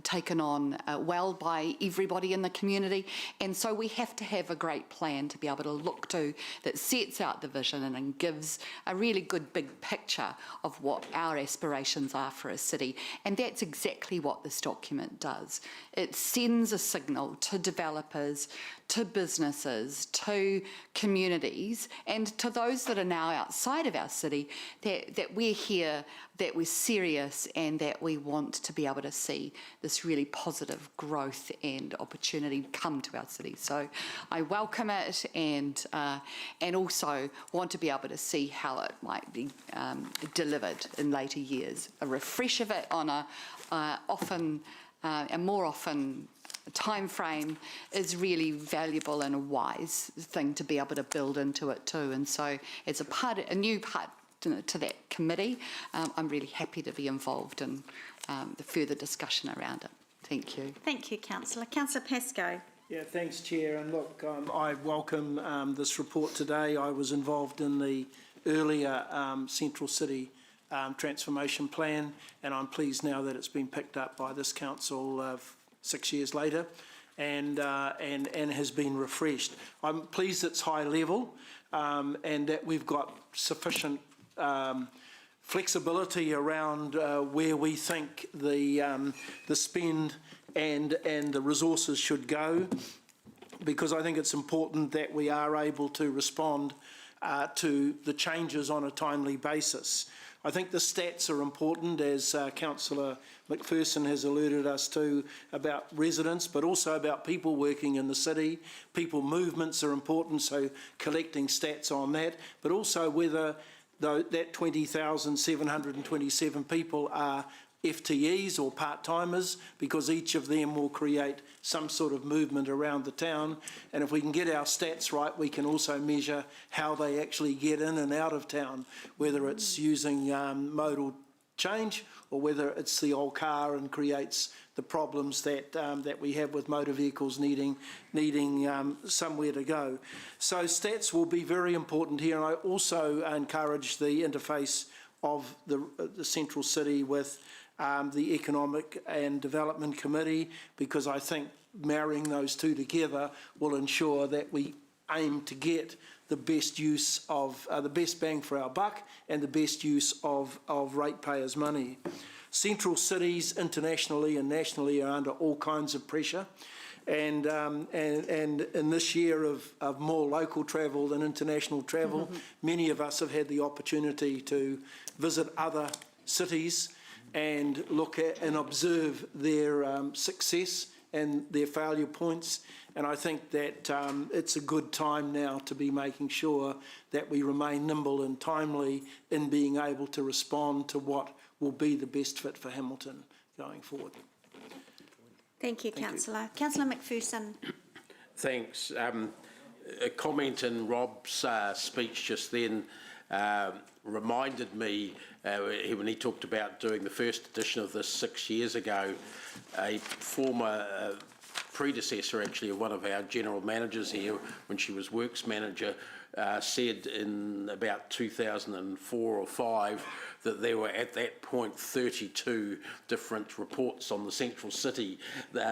taken on well by everybody in the community, and so we have to have a great plan to be able to look to that sets out the vision and gives a really good big picture of what our aspirations are for a city, and that's exactly what this document does. It sends a signal to developers, to businesses, to communities, and to those that are now outside of our city that we're hear that we're serious and that we want to be able to see this really positive growth and opportunity come to our city. So I welcome it and also want to be able to see how it might be delivered in later years. A refresh of it on a more often time frame is really valuable and a wise thing to be able to build into it too. And so as a new part to that committee, I'm really happy to be involved in the further discussion around it. Thank you. Thank you, Councillor. Councillor Pascoe. Yeah, thanks, Chair. And look, I welcome this report today. I was involved in the earlier Central City transformation plan, and I'm pleased now that it's been picked up by this council 6 years later and has been refreshed. I'm pleased it's high level and that we've got sufficient flexibility around where we think the spend and the resources should go, because I think it's important that we are able to respond to the changes on a timely basis. I think the stats are important, as Councillor McPherson has alerted us to, about residents, but also about people working in the city. People movements are important, so collecting stats on that, but also whether that 20,727 people are FTEs or part-timers, because each of them will create some sort of movement around the town. And if we can get our stats right, we can also measure how they actually get in and out of town, whether it's using modal change or whether it's the old car and creates the problems that that we have with motor vehicles needing somewhere to go. So stats will be very important here, and I also encourage the interface of the Central City with the Economic and Development Committee, because I think marrying those two together will ensure that we aim to get the best use of the best bang for our buck and the best use of ratepayers' money. Central cities internationally and nationally are under all kinds of pressure, and in this year of more local travel than international travel, many of us have had the opportunity to visit other cities and look at and observe their success and their failure points. And I think that it's a good time now to be making sure that we remain nimble and timely in being able to respond to what will be the best fit for Hamilton going forward. Thank you, Councillor. Councillor McPherson. Thanks. A comment in Rob's speech just then reminded me when he talked about doing the first edition of this 6 years ago, a former predecessor actually of one of our general managers here, when she was works manager, said in about 2004 or 5 that there were at that point 32 different reports on the Central City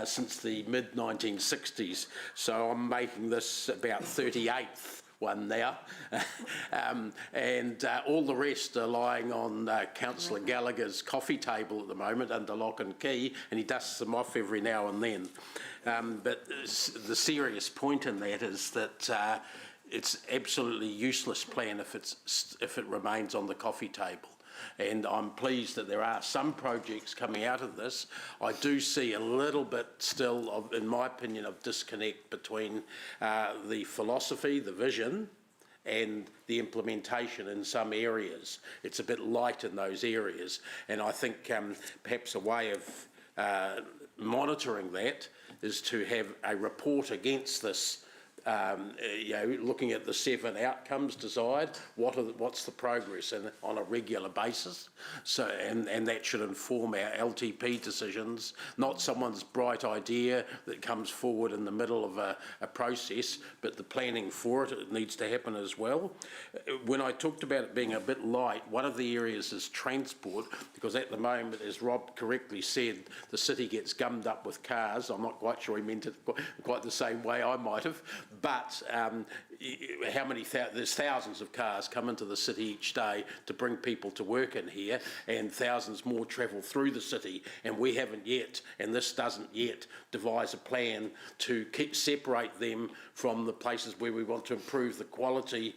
since the mid-1960s. So I'm making this about 38th one now, and all the rest are lying on Councillor Gallagher's coffee table at the moment under lock and key, and he dusts them off every now and then. But the serious point in that is that it's absolutely useless plan if it remains on the coffee table. And I'm pleased that there are some projects coming out of this. I do see a little bit still, in my opinion, of disconnect between the philosophy, the vision, and the implementation in some areas. It's a bit light in those areas. And I think perhaps a way of monitoring that is to have a report against this, looking at the 7 outcomes desired, what's the progress on a regular basis. So and that should inform our LTP decisions, not someone's bright idea that comes forward in the middle of a process, but the planning for it needs to happen as well. When I talked about it being a bit light, one of the areas is transport, because at the moment, as Rob correctly said, the city gets gummed up with cars. I'm not quite sure he meant it quite the same way I might have. But how many there's thousands of cars come into the city each day to bring people to work in here, and thousands more travel through the city, and we haven't yet, and this doesn't yet devise a plan to separate them from the places where we want to improve the quality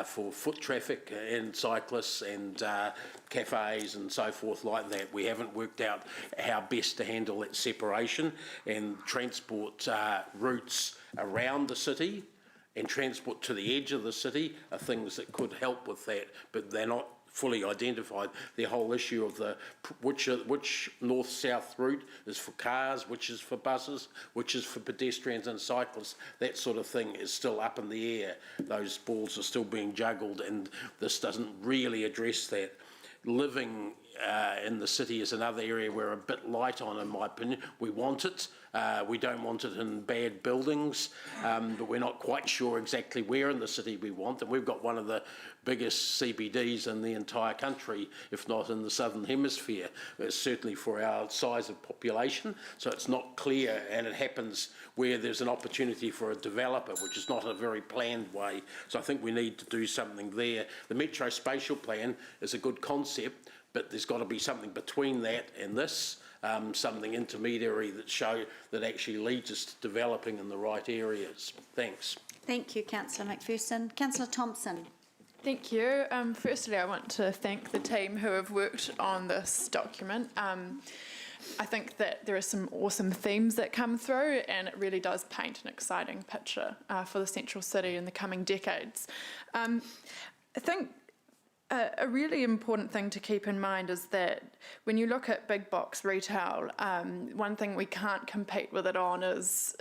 for foot traffic and cyclists and cafes and so forth like that. We haven't worked out how best to handle that separation, and transport routes around the city and transport to the edge of the city are things that could help with that, but they're not fully identified. The whole issue of the which north-south route is for cars, which is for buses, which is for pedestrians and cyclists, that sort of thing is still up in the air. Those balls are still being juggled, and this doesn't really address that. Living in the city is another area we're a bit light on, in my opinion. We want it. We don't want it in bad buildings, but we're not quite sure exactly where in the city we want it. We've got one of the biggest CBDs in the entire country, if not in the southern hemisphere, certainly for our size of population. So it's not clear, and it happens where there's an opportunity for a developer, which is not a very planned way. So I think we need to do something there. The Metro Spatial Plan is a good concept, but there's got to be something between that and this, something intermediary that actually leads us to developing in the right areas. Thanks. Thank you, Councillor McPherson. Councillor Thompson. Thank you. Firstly, I want to thank the team who have worked on this document. I think that there are some awesome themes that come through, and it really does paint an exciting picture for the central city in the coming decades. I think a really important thing to keep in mind is that when you look at big box retail, one thing we can't compete with it on is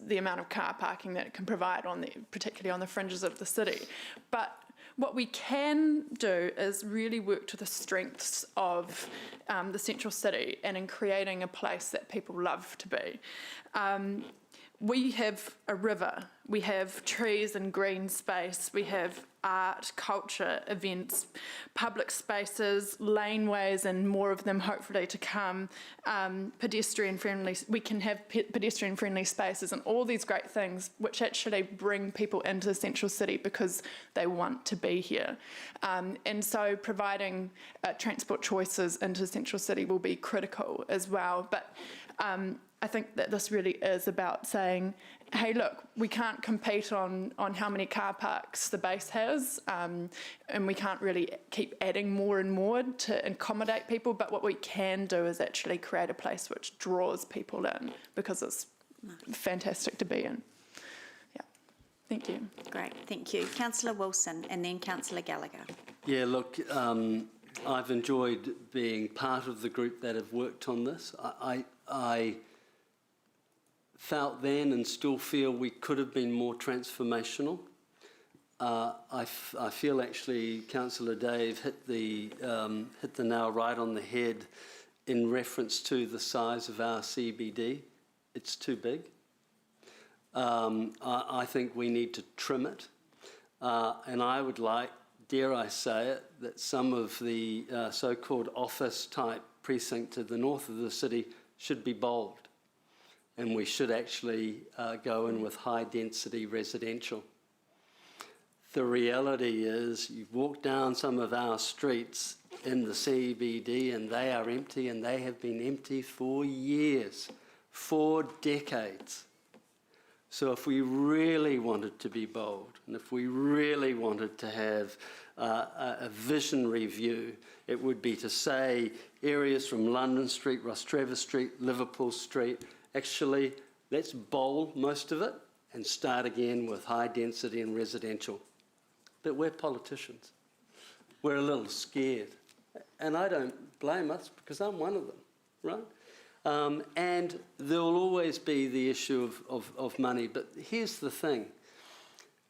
the amount of car parking that it can provide, particularly on the fringes of the city. But what we can do is really work to the strengths of the central city and in creating a place that people love to be. We have a river, we have trees and green space, we have art, culture, events, public spaces, laneways, and more of them hopefully to come, pedestrian-friendly. We can have pedestrian-friendly spaces and all these great things which actually bring people into the central city because they want to be here. And so providing transport choices into the central city will be critical as well. But I think that this really is about saying, hey, look, we can't compete on how many car parks the base has, and we can't really keep adding more and more to accommodate people, but what we can do is actually create a place which draws people in because it's fantastic to be in. Yeah, thank you. Great, thank you. Councillor Wilson and then Councillor Gallagher. Yeah, look, I've enjoyed being part of the group that have worked on this. I felt then and still feel we could have been more transformational. I feel actually Councillor Dave hit the nail right on the head in reference to the size of our CBD. It's too big. I think we need to trim it. And I would like, dare I say it, that some of the so-called office type precinct to the north of the city should be bold. And we should actually go in with high density residential. The reality is you walk down some of our streets in the CBD and they are empty, and they have been empty for years, for decades. So if we really wanted to be bold, and if we really wanted to have a visionary view, it would be to say areas from London Street, Rostrevor Street, Liverpool Street, actually, let's bowl most of it and start again with high density and residential. But we're politicians. We're a little scared. And I don't blame us because I'm one of them, right? And there'll always be the issue of money. But here's the thing.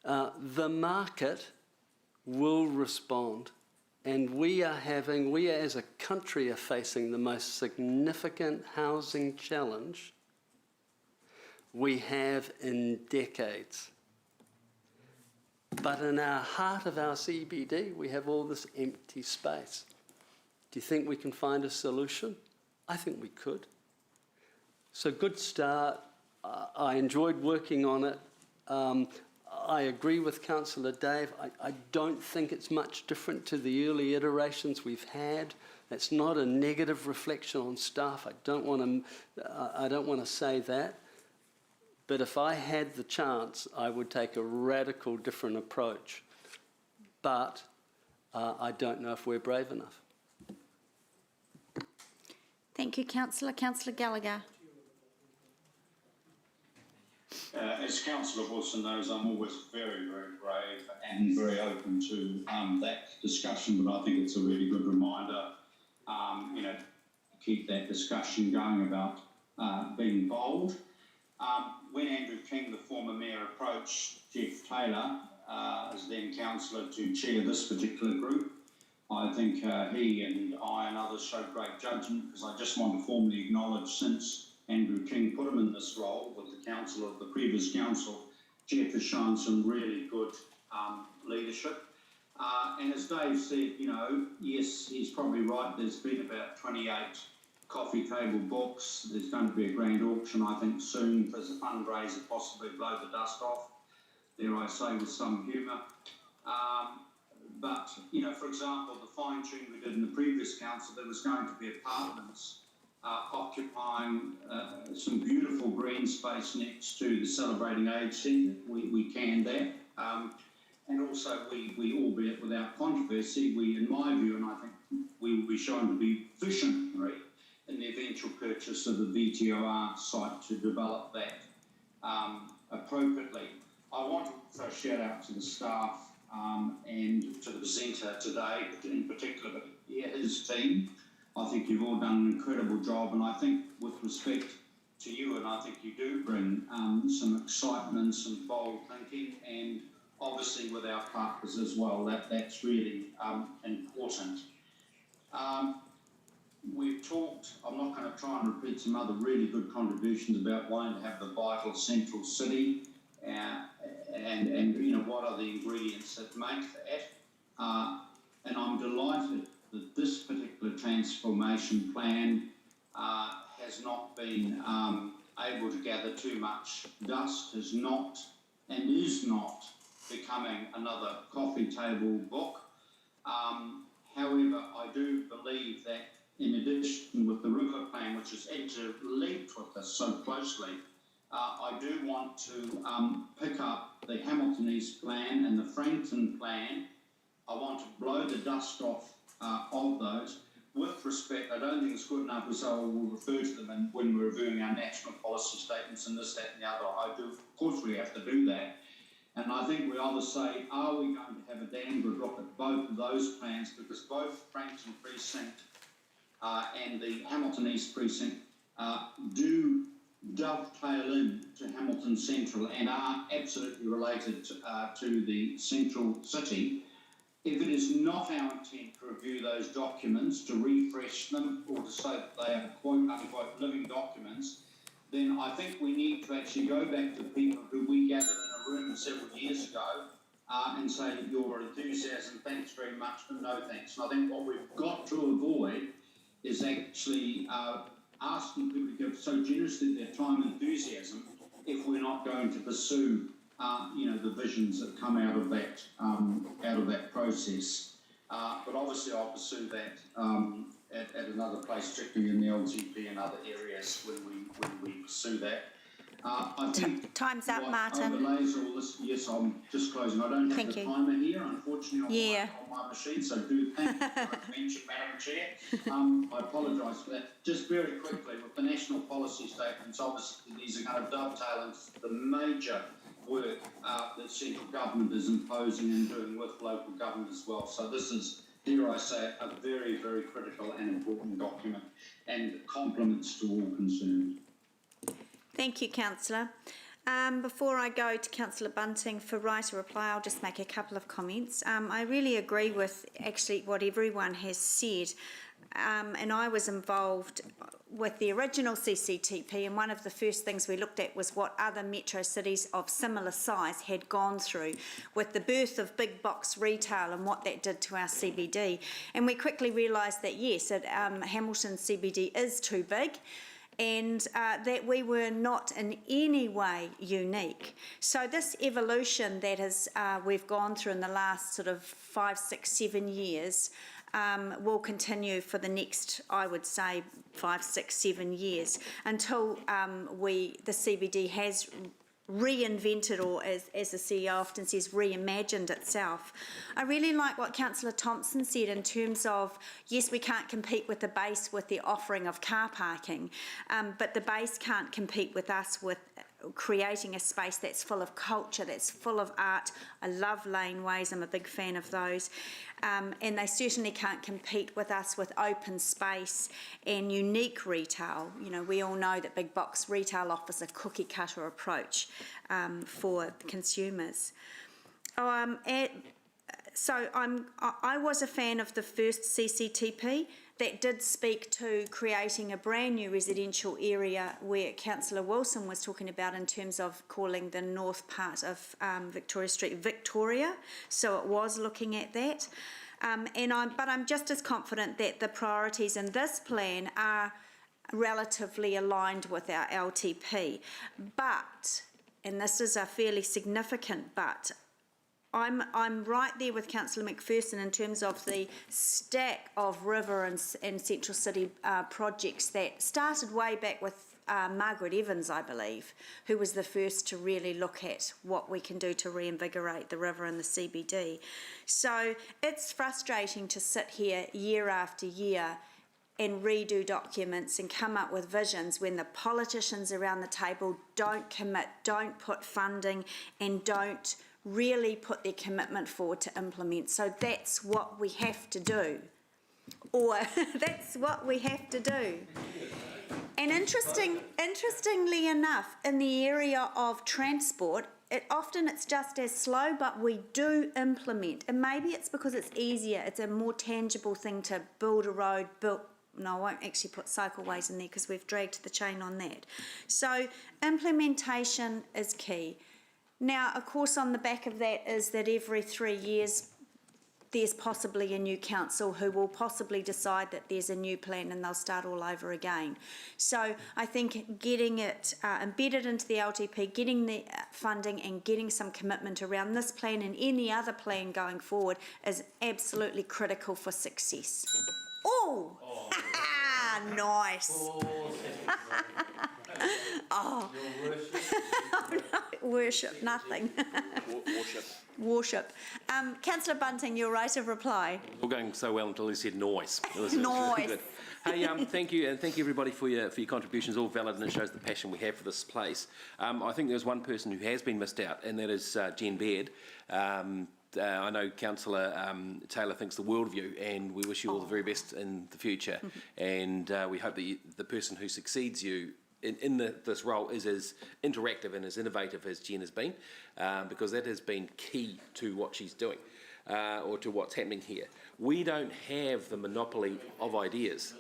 The market will respond. And we as a country are facing the most significant housing challenge we have in decades. But in our heart of our CBD, we have all this empty space. Do you think we can find a solution? I think we could. So good start. I enjoyed working on it. I agree with Councillor Dave. I don't think it's much different to the early iterations we've had. It's not a negative reflection on staff. I don't want to say that. But if I had the chance, I would take a radical different approach. But I don't know if we're brave enough. Thank you, Councillor. Councillor Gallagher. As Councillor Wilson knows, I'm always very, very brave and very open to that discussion, but I think it's a really good reminder, to keep that discussion going about being bold. When Andrew King, the former mayor, approached Jeff Taylor, as then councillor, to chair this particular group, I think he and I and others showed great judgment, because I just want to formally acknowledge, since Andrew King put him in this role with the council of the previous council, Jeff has shown some really good leadership. And as Dave said, yes, he's probably right. There's been about 28 coffee table books. There's going to be a grand auction, I think, soon as a fundraiser, possibly blow the dust off, dare I say, with some humour. But, for example, the fine-tune we did in the previous council, there was going to be apartments occupying some beautiful green space next to the Celebrating Age Centre. We canned that. And also, we, albeit without controversy, we, in my view, and I think we will be shown to be visionary in the eventual purchase of the VTOR site to develop that appropriately. I want to also shout out to the staff and to the presenter today, in particular, but his team. I think you've all done an incredible job, and I think with respect to you, and I think you do bring some excitement, some bold thinking, and obviously with our partners as well, that's really important. We've talked, I'm not going to try and repeat some other really good contributions about wanting to have the vital central city and what are the ingredients that make that. And I'm delighted that this particular transformation plan has not been able to gather too much dust, has not and is not becoming another coffee table book. However, I do believe that in addition with the river plan, which is interlinked with this so closely, I do want to pick up the Hamilton East plan and the Frankton plan. I want to blow the dust off of those. With respect, I don't think it's good enough as I will refer to them when we're reviewing our national policy statements and this, that and the other. Of course we have to do that. And I think we either say, are we going to have a damn good look at both of those plans, because both Frankton Precinct and the Hamilton East Precinct do dovetail in to Hamilton Central and are absolutely related to the central city. If it is not our intent to review those documents, to refresh them, or to say that they are quote-unquote living documents, then I think we need to actually go back to the people who we gathered in a room several years ago and say, your enthusiasm, thanks very much, but no thanks. And I think what we've got to avoid is actually asking people to give so generously their time and enthusiasm if we're not going to pursue the visions that come out of that process. But obviously I'll pursue that at another place, particularly in the LGP and other areas when we pursue that. I think time's up, Martin. Overlays all this, yes, I'm just closing. I don't have the timer here, unfortunately, on my machine, so do thank you for mention, Madam Chair. I apologise for that. Just very quickly, with the national policy statements, obviously these are going to dovetail into the major work that central government is imposing and doing with local government as well. So this is, dare I say, a very, very critical and important document, and compliments to all concerned. Thank you, Councillor. Before I go to Councillor Bunting for right or reply, I'll just make a couple of comments. I really agree with actually what everyone has said, and I was involved with the original CCTP, and one of the first things we looked at was what other metro cities of similar size had gone through with the birth of big box retail and what that did to our CBD. And we quickly realised that yes, Hamilton CBD is too big, and that we were not in any way unique. So this evolution that we've gone through in the last sort of 5, 6, 7 years will continue for the next, I would say, 5, 6, 7 years until the CBD has reinvented, or as the CEO often says, reimagined itself. I really like what Councillor Thompson said in terms of, yes, we can't compete with the base with the offering of car parking, but the base can't compete with us with creating a space that's full of culture, that's full of art. I love laneways, I'm a big fan of those. And they certainly can't compete with us with open space and unique retail. You know, we all know that big box retail offers a cookie cutter approach for consumers. So I was a fan of the first CCTP that did speak to creating a brand new residential area where Councillor Wilson was talking about in terms of calling the north part of Victoria Street Victoria. So it was looking at that. But I'm just as confident that the priorities in this plan are relatively aligned with our LTP. But, and this is a fairly significant but, I'm right there with Councillor McPherson in terms of the stack of river and central city projects that started way back with Margaret Evans, I believe, who was the first to really look at what we can do to reinvigorate the river and the CBD. So it's frustrating to sit here year after year and redo documents and come up with visions when the politicians around the table don't commit, don't put funding, and don't really put their commitment forward to implement. So that's what we have to do. Or that's what we have to do. And interestingly enough, in the area of transport, often it's just as slow, but we do implement. And maybe it's because it's easier, it's a more tangible thing to build a road, no, I won't actually put cycleways in there because we've dragged the chain on that. So implementation is key. Now, of course, on the back of that is that every 3 years there's possibly a new council who will possibly decide that there's a new plan and they'll start all over again. So I think getting it embedded into the LTP, getting the funding and getting some commitment around this plan and any other plan going forward is absolutely critical for success. Oh, nice. Oh, worship, nothing. Worship. Councillor Bunting, your right of reply. All going so well until he said noise. Noise. Hey, thank you, and thank you everybody for your contributions. All valid, and it shows the passion we have for this place. I think there's one person who has been missed out, and that is Jen Baird. I know Councillor Taylor thinks the world of you, and we wish you all the very best in the future. And we hope that the person who succeeds you in this role is as interactive and as innovative as Jen has been, because that has been key to what she's doing, or to what's happening here. We don't have the monopoly of ideas.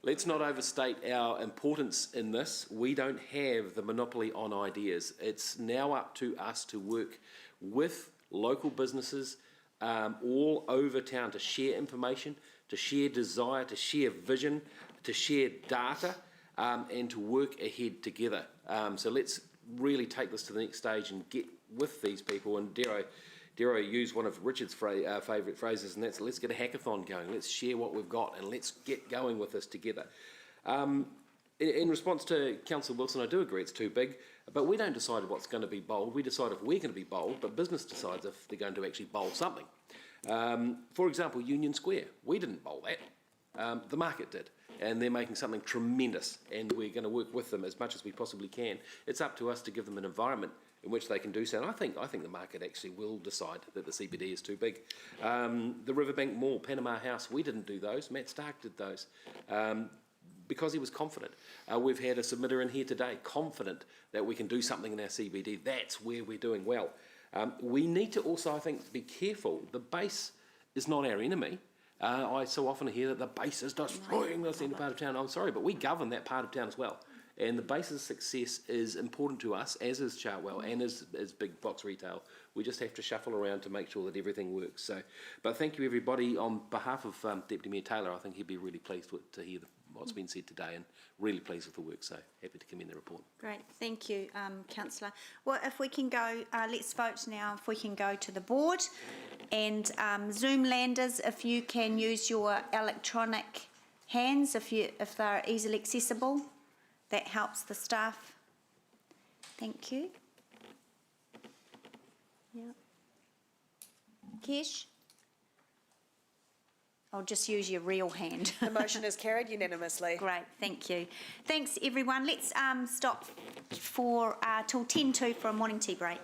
Let's not overstate our importance in this. We don't have the monopoly on ideas. It's now up to us to work with local businesses all over town to share information, to share desire, to share vision, to share data, and to work ahead together. So let's really take this to the next stage and get with these people. And dare I use one of Richard's favourite phrases, and that's let's get a hackathon going. Let's share what we've got and let's get going with this together. In response to Councillor Wilson, I do agree it's too big, but we don't decide what's going to be bold. We decide if we're going to be bold, but business decides if they're going to actually bold something. For example, Union Square. We didn't bold that. The market did. And they're making something tremendous, and we're going to work with them as much as we possibly can. It's up to us to give them an environment in which they can do so. And I think the market actually will decide that the CBD is too big. The Riverbank Mall, Panama House, we didn't do those. Matt Stark did those. Because he was confident. We've had a submitter in here today, confident that we can do something in our CBD. That's where we're doing well. We need to also, I think, be careful. The base is not our enemy. I so often hear that the base is destroying the centre part of town. I'm sorry, but we govern that part of town as well. And the basis of success is important to us, as is Chartwell and as big box retail. We just have to shuffle around to make sure that everything works. So, but thank you everybody. On behalf of Deputy Mayor Taylor, I think he'd be really pleased to hear what's been said today, and really pleased with the work. So happy to commend the report. Great, thank you, Councillor. Well, if we can go, let's vote now. If we can go to the board, and Zoom landers, if you can use your electronic hands, if they're easily accessible, that helps the staff. Thank you. Yeah. Kesh? I'll just use your real hand. The motion is carried unanimously. Great, thank you. Thanks, everyone. Let's stop for till 10:02 for a morning tea break.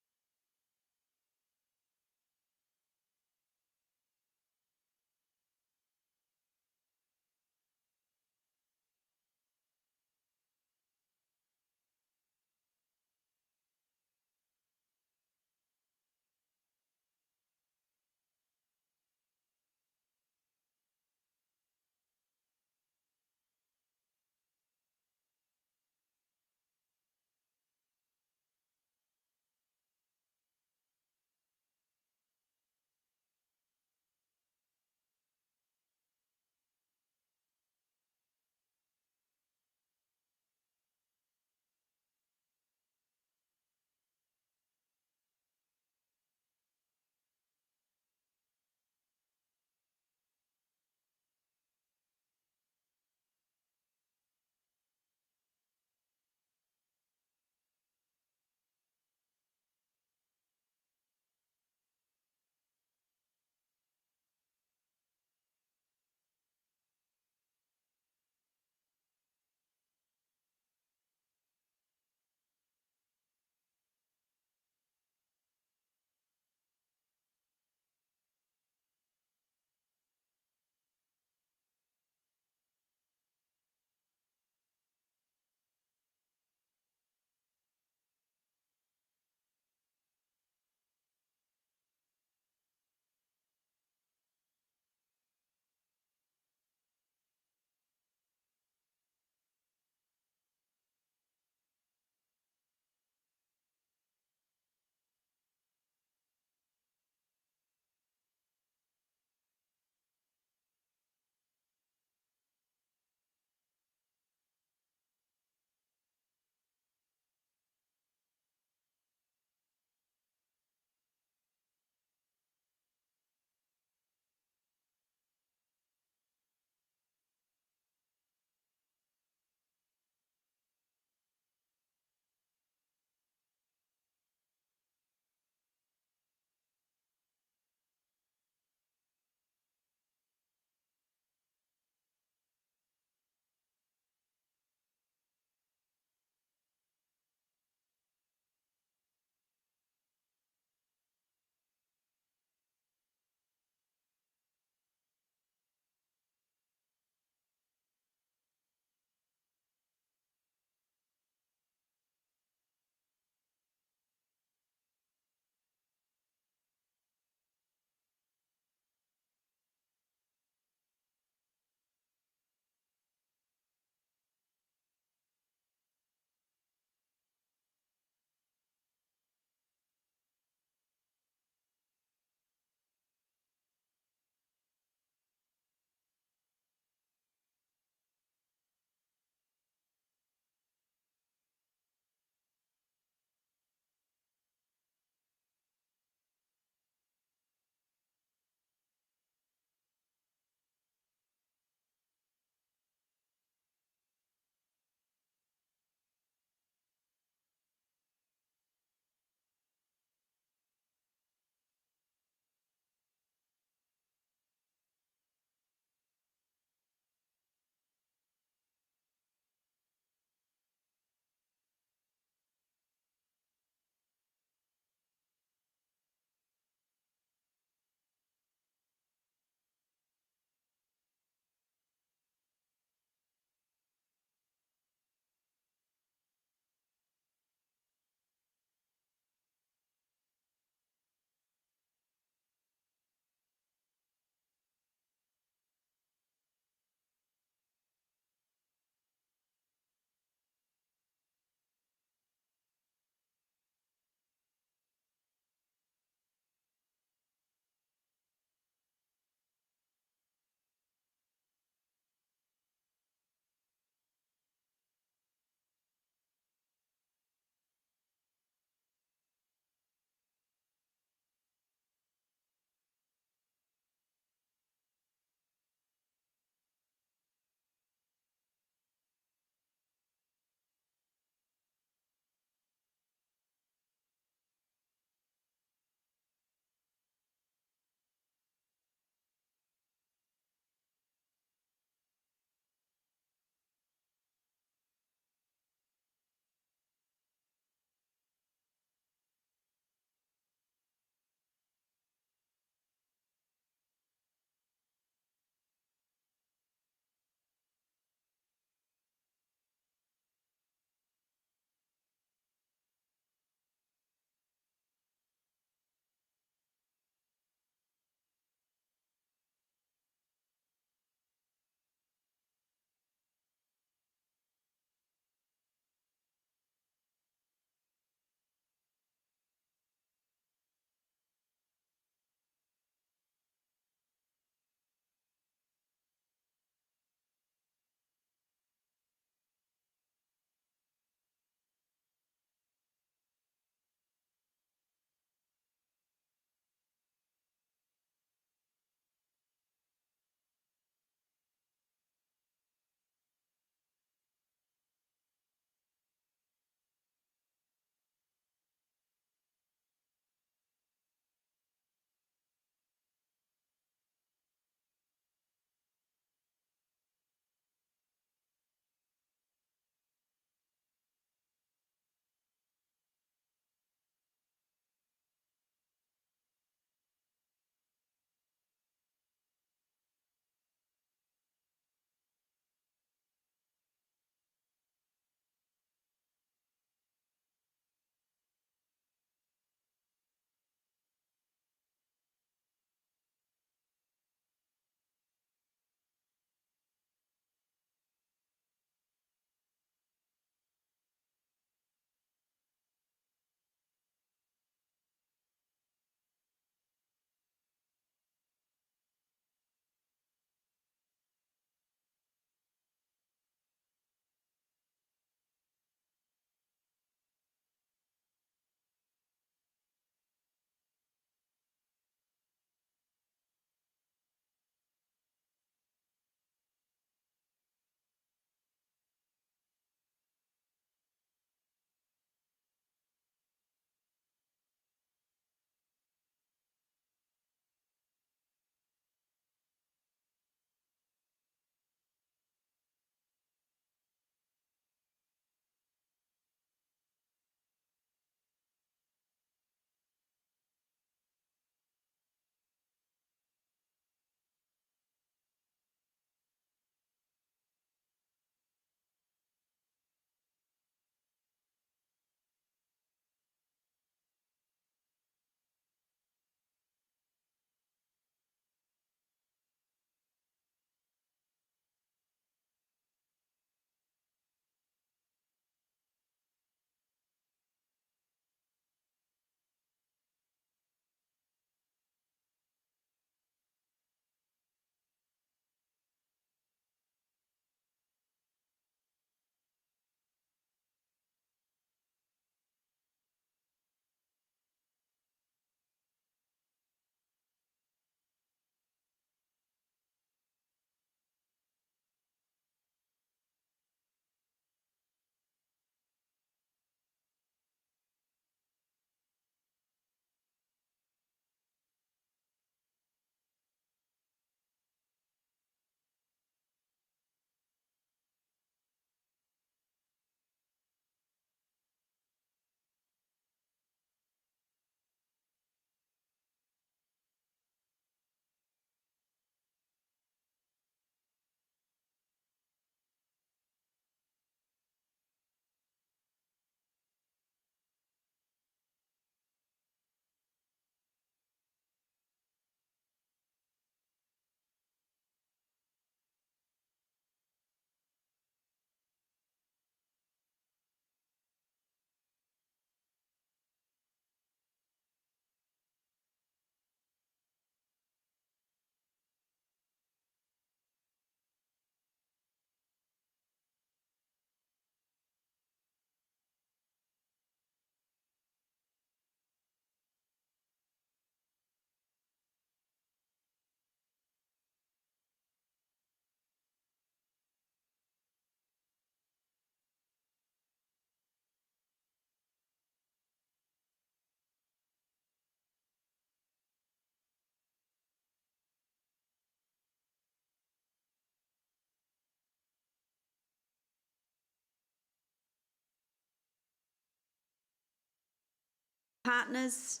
partners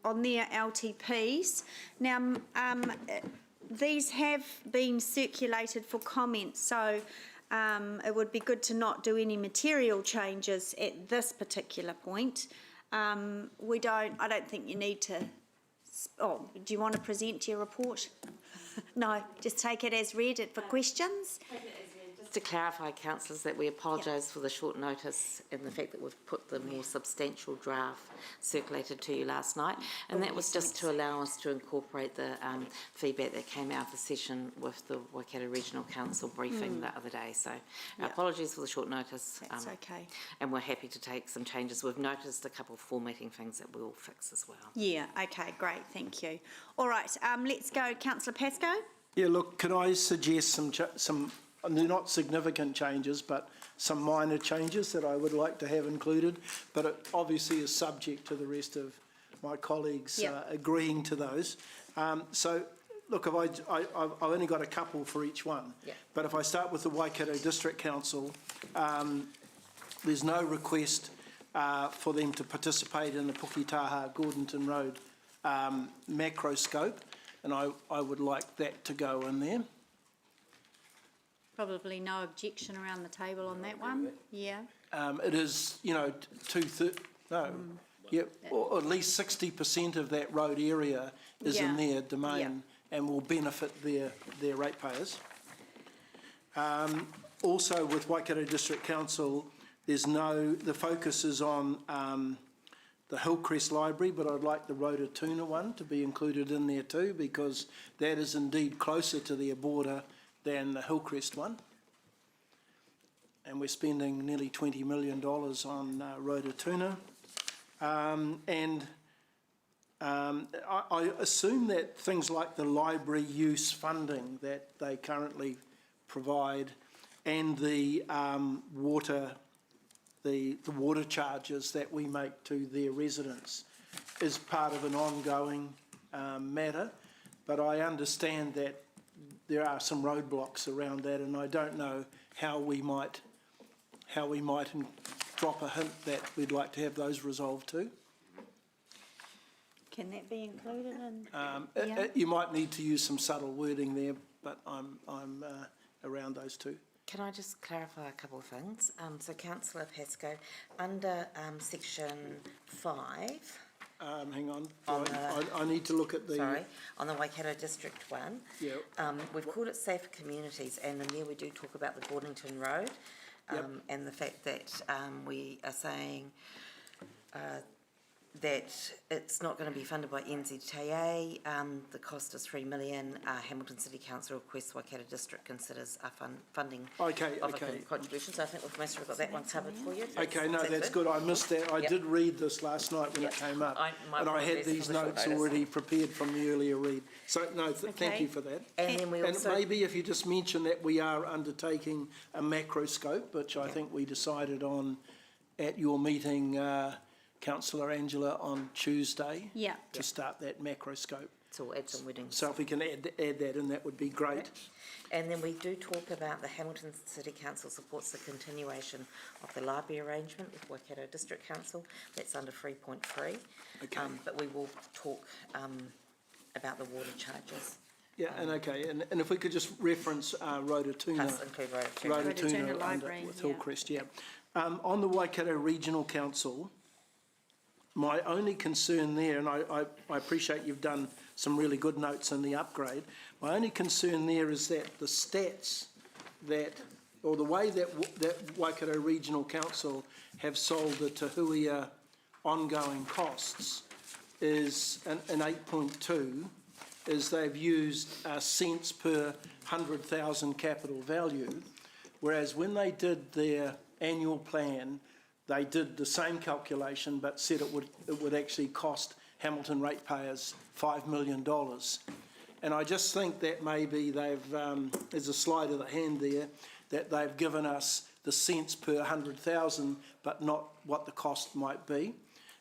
on their LTPs. Now, these have been circulated for comment, so it would be good to not do any material changes at this particular point. I don't think you need to, do you want to present your report? No, just take it as read it for questions. Just to clarify, councillors, that we apologise for the short notice and the fact that we've put the more substantial draft circulated to you last night, and that was just to allow us to incorporate the feedback that came out of the session with the Waikato Regional Council briefing the other day. So apologies for the short notice. That's okay. And we're happy to take some changes. We've noticed a couple of formatting things that we'll fix as well. Yeah, okay, great, thank you. All right, let's go, Councillor Pascoe. Yeah, look, can I suggest some they're not significant changes, but some minor changes that I would like to have included, but it obviously is subject to the rest of my colleagues agreeing to those. So, look, I've only got a couple for each one, but if I start with the Waikato District Council, there's no request for them to participate in the Puketaha Gordonton Road macro scope, and I would like that to go in there. Probably no objection around the table on that one. Yeah. It is, or at least 60% of that road area is in their domain and will benefit their ratepayers. Also with Waikato District Council, the focus is on the Hillcrest Library, but I'd like the Rototuna one to be included in there too, because that is indeed closer to their border than the Hillcrest one. And we're spending nearly $20 million on Rototuna. I assume that things like the library use funding that they currently provide and the water charges that we make to their residents is part of an ongoing matter. But I understand that there are some roadblocks around that, and I don't know how we might drop a hint that we'd like to have those resolved too. Can that be included in? You might need to use some subtle wording there, but I'm around those two. Can I just clarify a couple of things? So, Councillor Pascoe, under section 5. Hang on. I need to look at the... Sorry, on the Waikato District one. Yeah. We've called it Safer Communities, and in there we do talk about the Gordonton Road, and the fact that we are saying that it's not going to be funded by NZTA. The cost is $3 million. Hamilton City Council requests Waikato District considers a funding of a contribution. So I think we've mostly got that one covered for you. Okay, no, that's good. I missed that. I did read this last night when it came up, and I had these notes already prepared from the earlier read. So, no, thank you for that. And then we also... And maybe if you just mention that we are undertaking a macro scope, which I think we decided on at your meeting, Councillor Angela, on Tuesday to start that macro scope. So we'll add some weddings. So if we can add that in, that would be great. Okay. And then we do talk about the Hamilton City Council supports the continuation of the library arrangement with Waikato District Council. That's under 3.3. Okay. But we will talk about the water charges. Yeah, and if we could just reference Rototuna. Plus include Rototuna. Rototuna Library, with Hillcrest, on the Waikato Regional Council, my only concern there, and I appreciate you've done some really good notes in the upgrade, my only concern there is that the stats or the way that Waikato Regional Council have solved the Tahuia ongoing costs is, in 8.2, is they've used cents per 100,000 capital value, whereas when they did their annual plan, they did the same calculation but said it would actually cost Hamilton ratepayers $5 million. And I just think that maybe there's a sleight of the hand there, that they've given us the cents per 100,000 but not what the cost might be.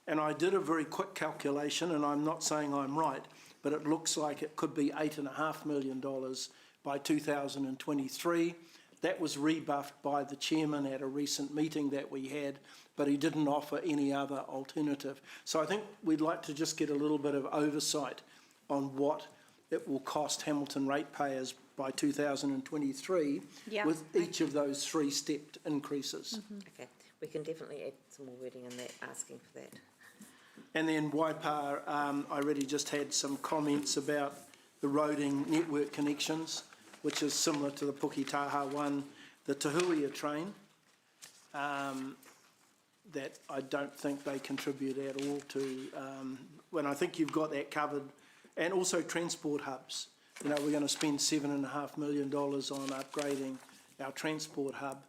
And I did a very quick calculation, and I'm not saying I'm right, but it looks like it could be $8.5 million by 2023. That was rebuffed by the chairman at a recent meeting that we had, but he didn't offer any other alternative. So I think we'd like to just get a little bit of oversight on what it will cost Hamilton ratepayers by 2023 Yeah. with each of those three stepped increases. Okay, we can definitely add some more wording in that, asking for that. And then Waipa, I really just had some comments about the roading network connections, which is similar to the Puketaha one, the Tahuia train, that I don't think they contribute at all to, when I think you've got that covered, and also transport hubs. You know, we're going to spend $7.5 million on upgrading our transport hub,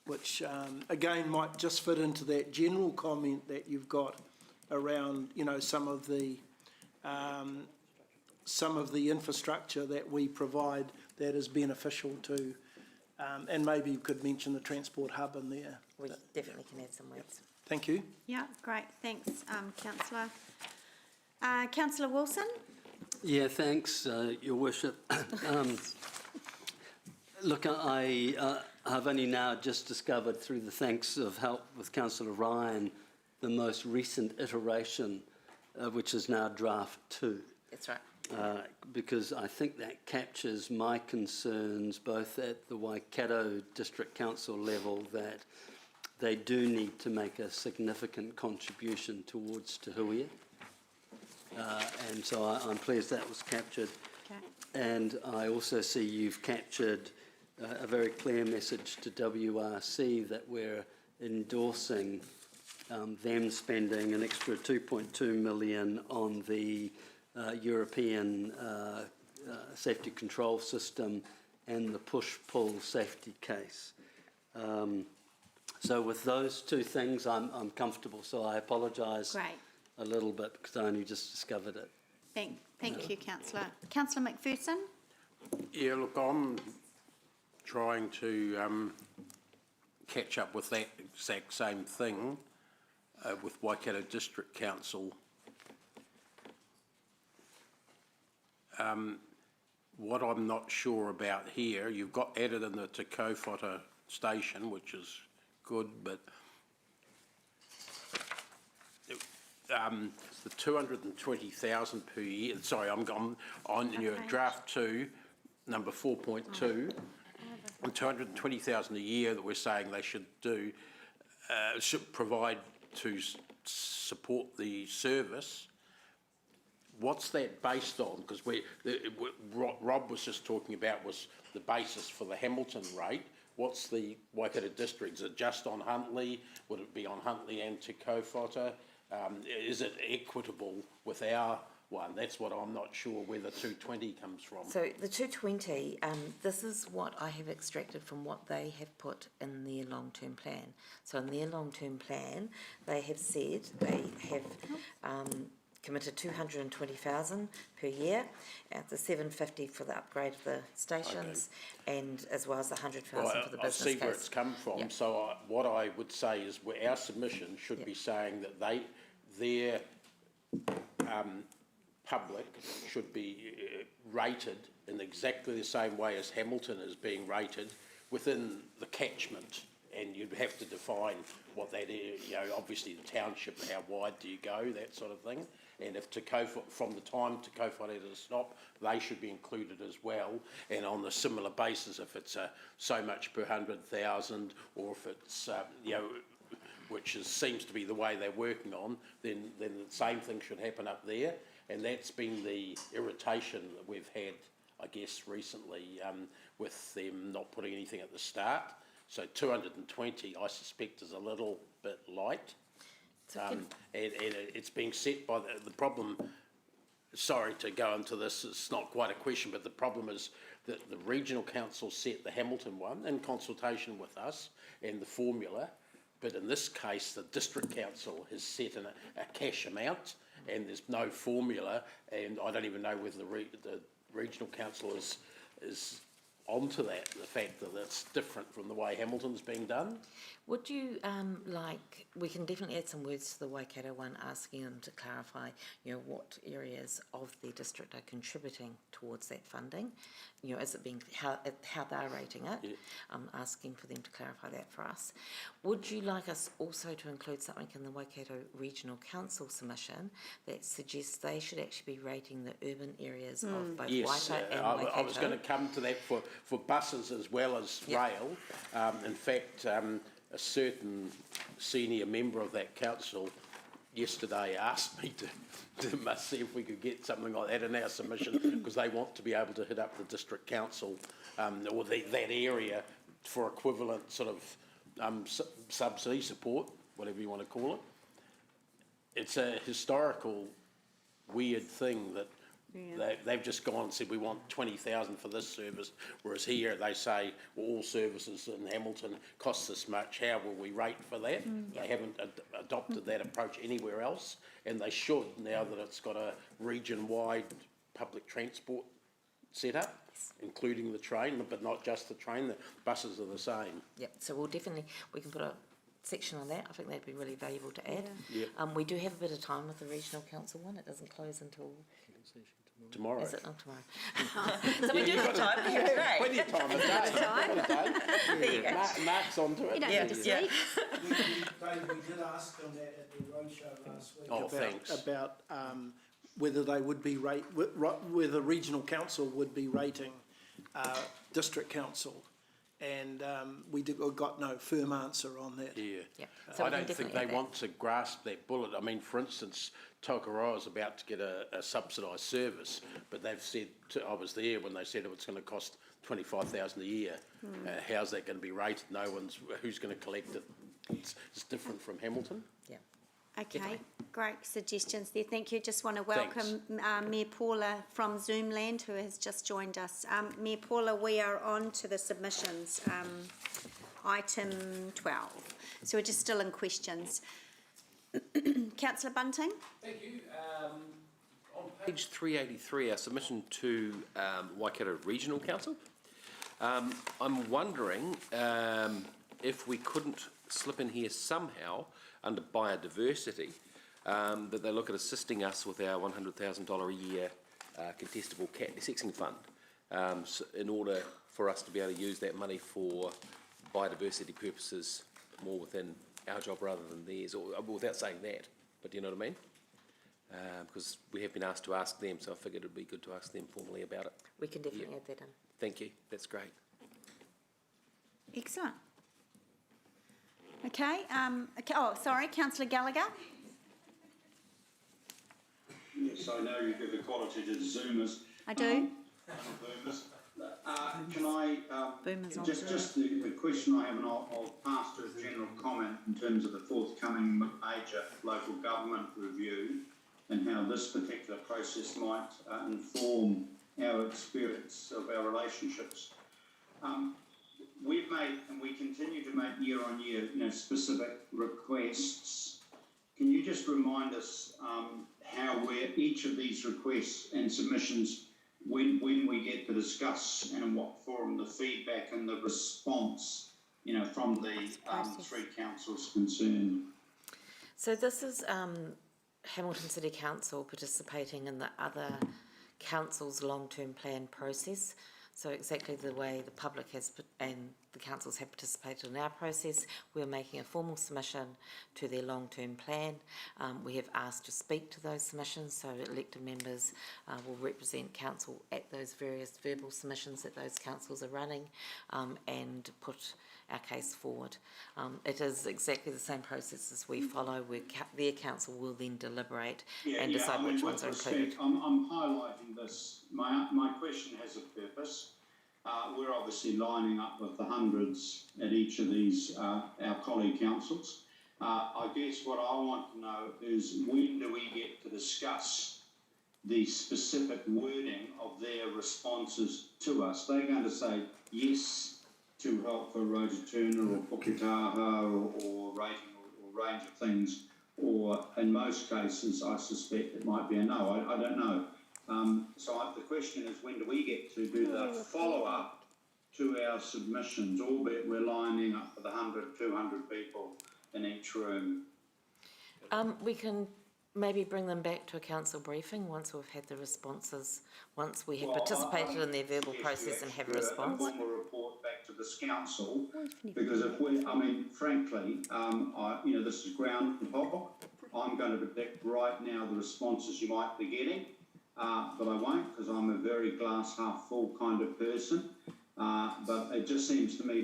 which again might just fit into that general comment that you've got around, you know, some of the infrastructure that we provide that is beneficial to, and maybe you could mention the transport hub in there. We definitely can add some words. Thank you. Yeah, great, thanks, Councillor. Councillor Wilson? Yeah, thanks, Your Worship. Look, I've only now just discovered, through the thanks of help with Councillor Ryan, the most recent iteration, which is now draft 2. That's right. Because I think that captures my concerns both at the Waikato District Council level, that they do need to make a significant contribution towards Tahuia. And so I'm pleased that was captured. Okay. And I also see you've captured a very clear message to WRC that we're endorsing them spending an extra 2.2 million on the European safety control system and the push-pull safety case. So with those two things, I'm comfortable. So I apologise a little bit because I only just discovered it. Thank you, Councillor. Councillor McPherson? Yeah, look, I'm trying to catch up with that exact same thing with Waikato District Council. What I'm not sure about here, you've got added in the Te Kaupata station, which is good, but the 220,000 per year, sorry, I'm on your draft 2, number 4.2, and 220,000 a year that we're saying they should do, should provide to support the service. What's that based on? Because Rob was just talking about was the basis for the Hamilton rate. What's the Waikato District? Is it just on Huntly? Would it be on Huntly and Te Kaupata? Is it equitable with our one? That's what I'm not sure where the 220 comes from. So the 220, this is what I have extracted from what they have put in their long-term plan. So in their long-term plan, they have said they have committed 220,000 per year, the 750 for the upgrade of the stations, and as well as the 100,000 for the business case. I see where it's come from. Yep. So what I would say is our submission should be saying that their public should be rated in exactly the same way as Hamilton is being rated within the catchment. And you'd have to define what that is, you know, obviously the township, how wide do you go, that sort of thing. And if from the time Te Kaupata to stop, they should be included as well. And on the similar basis, if it's so much per 100,000, or if it's, you know, which seems to be the way they're working on, then the same thing should happen up there. And that's been the irritation that we've had, I guess, recently with them not putting anything at the start. So 220, I suspect, is a little bit light. And it's being set by the problem. Sorry to go into this, it's not quite a question, but the problem is that the regional council set the Hamilton one in consultation with us and the formula, but in this case the district council has set a cash amount and there's no formula, and I don't even know whether the regional council is onto that, the fact that it's different from the way Hamilton's being done. Would you we can definitely add some words to the Waikato one, asking them to clarify, what areas of their district are contributing towards that funding. Is it being, how they're rating it? Yeah. Asking for them to clarify that for us. Would you like us also to include something in the Waikato Regional Council submission that suggests they should actually be rating the urban areas of both Yes, Waikato and Waikato? I was going to come to that for buses as well as rail. In fact, a certain senior member of that council yesterday asked me to see if we could get something like that in our submission, because they want to be able to hit up the district council or that area for equivalent sort of subsidy support, whatever you want to call it. It's a historical weird thing that they've just gone and said we want 20,000 for this service, whereas here they say, well, all services in Hamilton cost this much, how will we rate for that? They haven't adopted that approach anywhere else, and they should now that it's got a region-wide public transport set up, including the train, but not just the train, the buses are the same. Yep, so we can put a section on that. I think that'd be really valuable to add. Yeah. We do have a bit of time with the regional council one. It doesn't close until tomorrow. Is it? Oh, tomorrow. So we do have time. That's great. Plenty of time. There you go. Mark's onto it. You don't need to sleep. Dave, we did ask them that at the roadshow last week about whether they would be whether regional council would be rating district council, and we got no firm answer on that. Yeah. So I don't think they want to grasp that bullet. I mean, for instance, Tokoroa is about to get a subsidised service, but they've said, I was there when they said it was going to cost 25,000 a year. How's that going to be rated? Who's going to collect it? It's different from Hamilton. Yeah. Okay, Definitely. great suggestions there. Thank you. Just want to welcome Mayor Paula from Zoomland, who has just joined us. Mayor Paula, we are on to the submissions, item 12. So we're just still in questions. Councillor Bunting? Thank you. On page 383, our submission to Waikato Regional Council, I'm wondering if we couldn't slip in here somehow under biodiversity, that they look at assisting us with our $100,000 a year contestable cat desexing fund, so in order for us to be able to use that money for biodiversity purposes more within our job rather than theirs, or without saying that, but do you know what I mean? Because we have been asked to ask them, so I figured it would be good to ask them formally about it. We can definitely add that in. Thank you, that's great. Excellent. Okay, sorry, Councillor Gallagher? Yes, I know you give equality to the Zoomers. I do. Boomers. Can I, Boomers on just the question I have, and I'll pass to a general comment in terms of the forthcoming major local government review and how this particular process might inform our experience of our relationships. We've made, and we continue to make year on year, specific requests. Can you just remind us how each of these requests and submissions, when we get to discuss and in what forum the feedback and the response, from the three councils concerned? So this is Hamilton City Council participating in the other council's long-term plan process. So exactly the way the public has and the councils have participated in our process, we're making a formal submission to their long-term plan. We have asked to speak to those submissions, so elected members will represent council at those various verbal submissions that those councils are running, and put our case forward. It is exactly the same process as we follow, where their council will then deliberate and decide which ones are included. I'm highlighting this. My question has a purpose. We're obviously lining up with the hundreds at each of these, our colleague councils. I guess what I want to know is, when do we get to discuss the specific wording of their responses to us? They're going to say yes to help for Rota Turner or Puketaha or rating or range of things, or in most cases I suspect it might be a no. I don't know. So the question is, when do we get to do the follow-up to our submissions, albeit we're lining up with 100, 200 people in each room? We can maybe bring them back to a council briefing once we've had the responses, once we have participated in their verbal process and have a response. A formal report back to this council, because if we, I mean, frankly, this is groundhog. I'm going to predict right now the responses you might be getting, but I won't, because I'm a very glass half full kind of person. But it just seems to me,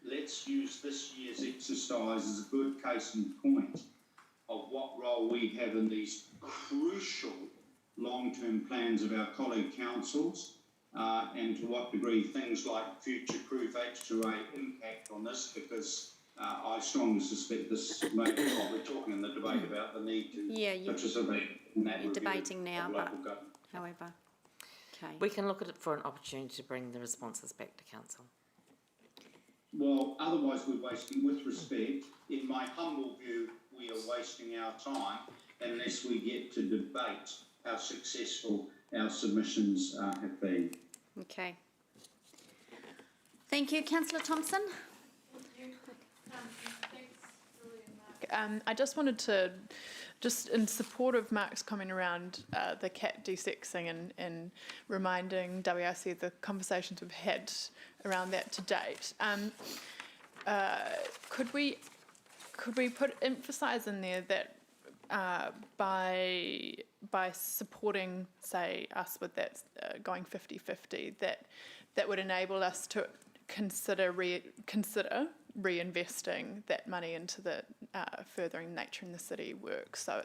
let's use this year's exercise as a good case in point of what role we have in these crucial long-term plans of our colleague councils, and to what degree things like future-proof H2A impact on this, because I strongly suspect this may be what we're talking in the debate about the need to participate in that. You're review debating now, of but local government. however. Okay. We can look at it for an opportunity to bring the responses back to council. Well, otherwise we're wasting, with respect, in my humble view, we are wasting our time unless we get to debate how successful our submissions have been. Okay. Thank you, Councillor Thompson. I just wanted to, just in support of Mark's comment around the cat desexing and reminding WRC of the conversations we've had around that to date, could we emphasise in there that by supporting, say, us with that going 50-50, that would enable us to consider reinvesting that money into the furthering nature in the city work. So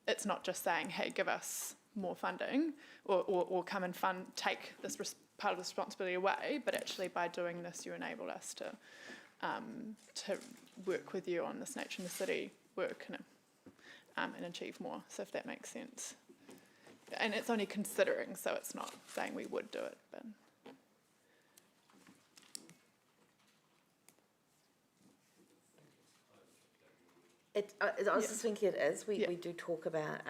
it's not just saying, hey, give us more funding or come and take this part of the responsibility away, but actually by doing this you enable us to work with you on this nature in the city work and achieve more, so if that makes sense. And it's only considering, so it's not saying we would do it, but... I was just thinking it is. We do talk about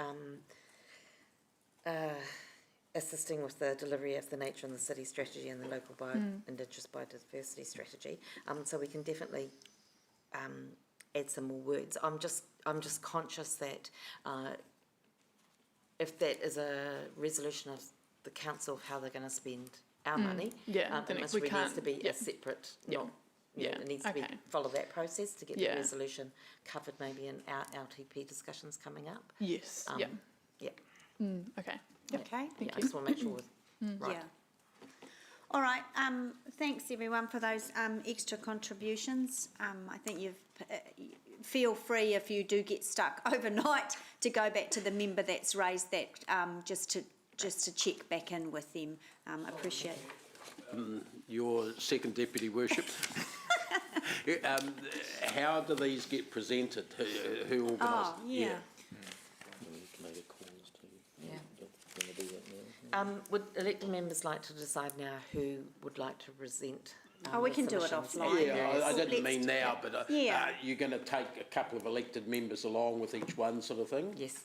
assisting with the delivery of the nature and the city strategy and the local Indigenous biodiversity strategy. So we can definitely add some more words. I'm just conscious that if that is a resolution of the council of how they're going to spend our money, then it must we really needs to be can't. a separate, not. Yeah, it needs to be follow that process to get the resolution covered, maybe in our LTP discussions coming up. Yes. Yeah. Okay. Okay. I just want to make sure we're right. Yeah. All right. Thanks everyone for those extra contributions. I think you've feel free if you do get stuck overnight to go back to the member that's raised that just to check back in with them. Appreciate. Your second deputy worship. How do these get presented? Who organised? Would elected members like to decide now who would like to present? We can do it offline. Yeah, I didn't mean now, but you're going to take a couple of elected members along with each one, sort of thing? Yes.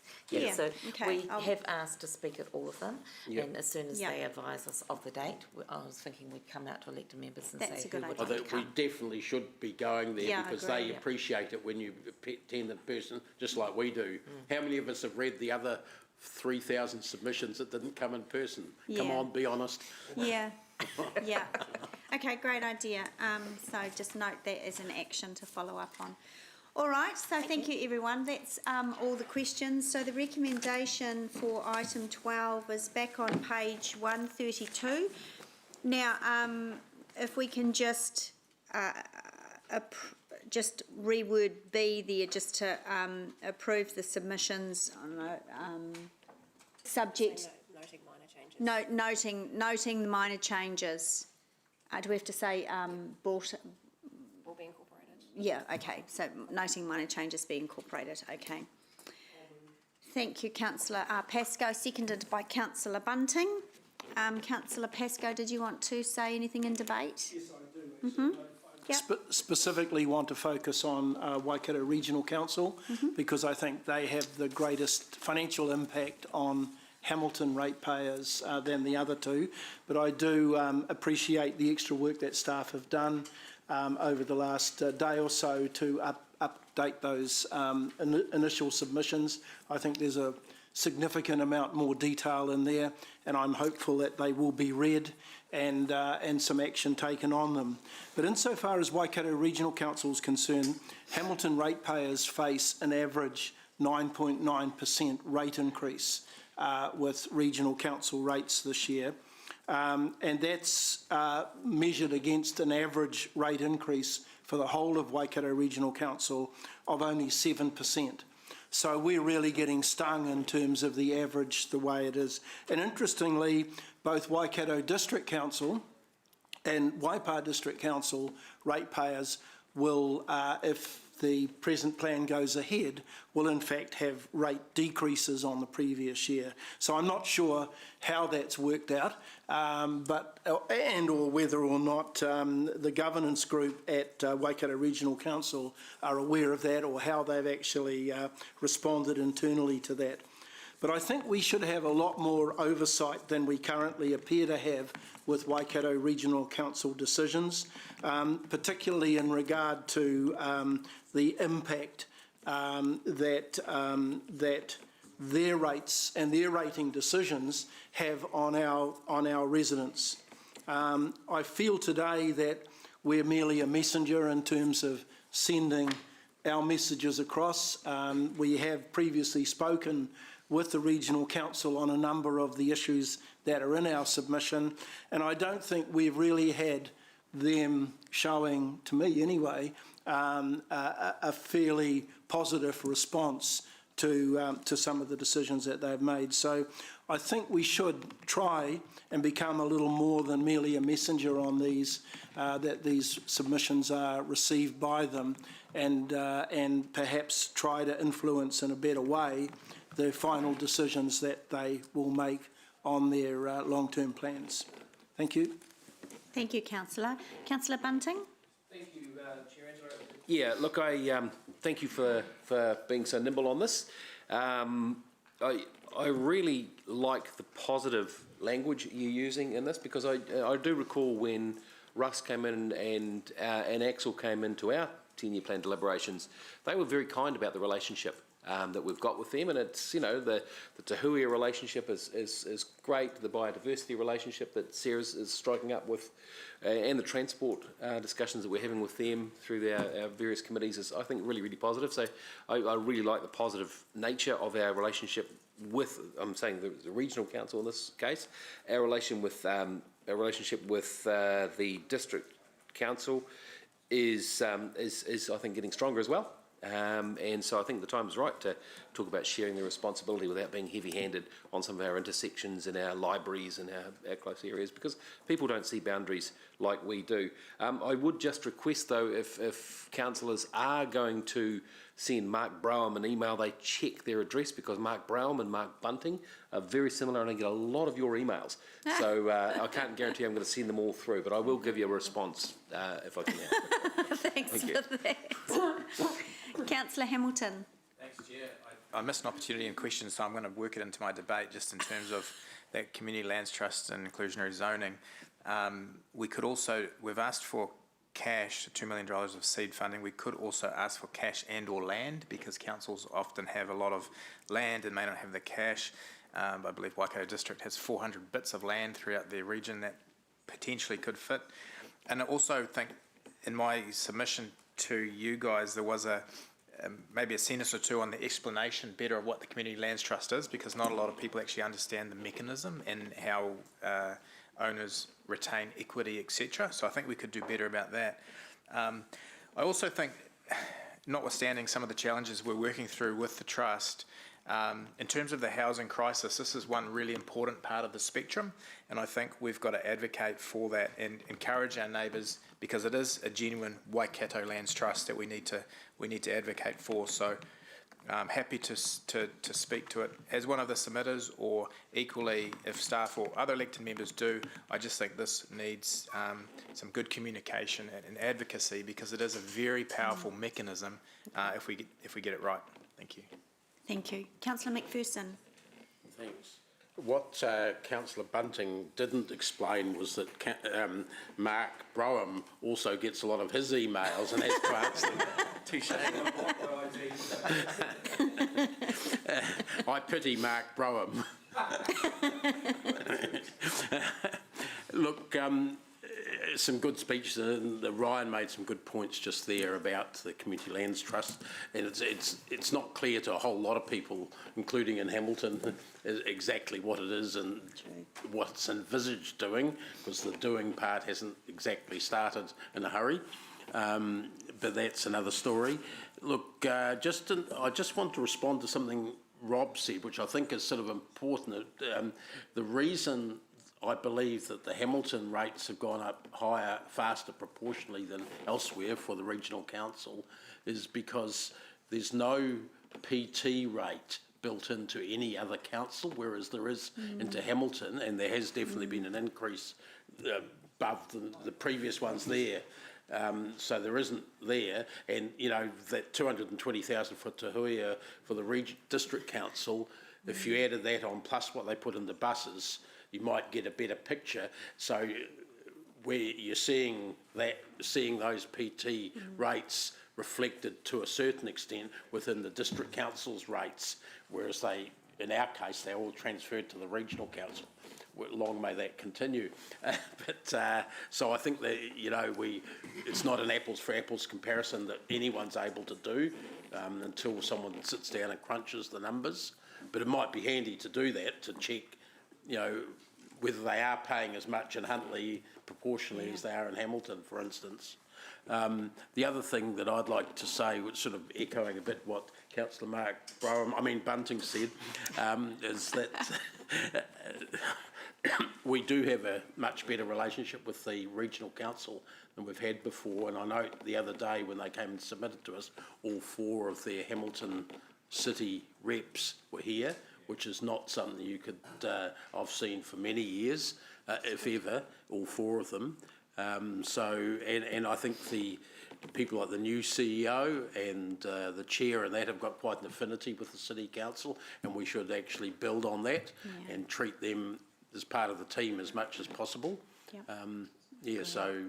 So we have asked to speak at all of them, and as soon as they advise us of the date, I was thinking we'd come out to elected members and say who would like to come. We definitely should be going there because they appreciate it when you attend in person, just like we do. How many of us have read the other 3,000 submissions that didn't come in person? Come on, be honest. Yeah. Okay, great idea. So just note that as an action to follow up on. All right, so thank you everyone. That's all the questions. So the recommendation for item 12 is back on page 132. Now, if we can just reword B there just to approve the submissions on subject. Noting minor changes. Noting the minor changes. Do we have to say brought? Will be incorporated. Yeah, okay. So noting minor changes be incorporated. Okay. Thank you, Councillor Pascoe. Seconded by Councillor Bunting. Councillor Pascoe, did you want to say anything in debate? Yes, I do. Specifically want to focus on Waikato Regional Council because I think they have the greatest financial impact on Hamilton ratepayers than the other two, but I do appreciate the extra work that staff have done over the last day or so to update those initial submissions. I think there's a significant amount more detail in there, and I'm hopeful that they will be read and some action taken on them. But insofar as Waikato Regional Council is concerned, Hamilton ratepayers face an average 9.9% rate increase with regional council rates this year. And that's measured against an average rate increase for the whole of Waikato Regional Council of only 7%. So we're really getting stung in terms of the average the way it is. And interestingly, both Waikato District Council and Waipa District Council ratepayers will, if the present plan goes ahead, will in fact have rate decreases on the previous year. So I'm not sure how that's worked out, or whether or not the governance group at Waikato Regional Council are aware of that, or how they've actually responded internally to that. But I think we should have a lot more oversight than we currently appear to have with Waikato Regional Council decisions, particularly in regard to the impact that their rates and their rating decisions have on our residents. I feel today that we're merely a messenger in terms of sending our messages across. We have previously spoken with the Regional Council on a number of the issues that are in our submission, and I don't think we've really had them showing, to me anyway, a fairly positive response to some of the decisions that they've made. So I think we should try and become a little more than merely a messenger on these, that these submissions are received by them, and perhaps try to influence in a better way the final decisions that they will make on their long-term plans. Thank you. Thank you, Councillor. Councillor Bunting? Thank you, Chair Angela. Yeah, look, I thank you for being so nimble on this. I really like the positive language you're using in this, because I do recall when Russ came in and Axel came into our 10-year plan deliberations, they were very kind about the relationship that we've got with them, and it's, you know, the Te Huia relationship is great, the biodiversity relationship that Sarah's is striking up with, and the transport discussions that we're having with them through our various committees is, I think, really, really positive. So I really like the positive nature of our relationship with, I'm saying the regional council in this case, our relationship with the district council is I think getting stronger as well. And so I think the time is right to talk about sharing the responsibility without being heavy-handed on some of our intersections in our libraries and our close areas, because people don't see boundaries like we do. I would just request, though, if councillors are going to send Mark Browham an email, they check their address, because Mark Browham and Mark Bunting are very similar, and I get a lot of your emails. So I can't guarantee I'm going to send them all through, but I will give you a response if I can. Thanks for that. Councillor Hamilton. Thanks, Chair. I missed an opportunity in questions, so I'm going to work it into my debate just in terms of that community lands trust and inclusionary zoning. We could also, we've asked for cash, $2 million of seed funding. We could also ask for cash and or land, because councils often have a lot of land and may not have the cash. I believe Waikato District has 400 bits of land throughout their region that potentially could fit. And I also think in my submission to you guys, there was maybe a sentence or two on the explanation better of what the Community Lands Trust is, because not a lot of people actually understand the mechanism and how owners retain equity, etc. So I think we could do better about that. I also think, notwithstanding some of the challenges we're working through with the trust, in terms of the housing crisis, this is one really important part of the spectrum, and I think we've got to advocate for that and encourage our neighbours, because it is a genuine Waikato Lands Trust that we need to advocate for. So I'm happy to speak to it as one of the submitters, or equally if staff or other elected members do. I just think this needs some good communication and advocacy, because it is a very powerful mechanism if we get it right. Thank you. Thank you. Councillor McPherson. Thanks. What Councillor Bunting didn't explain was that Mark Broham also gets a lot of his emails and has to answer them. Touche. I pity Mark Broham. Look, some good speeches, and Ryan made some good points just there about the Community Lands Trust, and it's not clear to a whole lot of people, including in Hamilton, exactly what it is and what it's envisaged doing, because the doing part hasn't exactly started in a hurry, but that's another story. Look, I just want to respond to something Rob said, which I think is sort of important. The reason I believe that the Hamilton rates have gone up higher, faster proportionally than elsewhere for the regional council is because there's no PT rate built into any other council, whereas there is into Hamilton, and there has definitely been an increase above the previous ones there. So there isn't there, and you know that 220,000 for Tahuia for the district council, if you added that on plus what they put in the buses, you might get a better picture. So where you're seeing those PT rates reflected to a certain extent within the district council's rates, whereas in our case, they're all transferred to the regional council. Long may that continue. So I think that, it's not an apples for apples comparison that anyone's able to do until someone sits down and crunches the numbers. But it might be handy to do that, to check, whether they are paying as much in Huntly proportionally as they are in Hamilton, for instance. The other thing that I'd like to say, which sort of echoing a bit what Councillor Bunting said, is that we do have a much better relationship with the regional council than we've had before. And I note the other day when they came and submitted to us, all 4 of their Hamilton City reps were here, which is not something you could I've seen for many years, if ever, all 4 of them. And I think the people like the new CEO and the chair and that have got quite an affinity with the city council, and we should actually build on that and treat them as part of the team as much as possible. So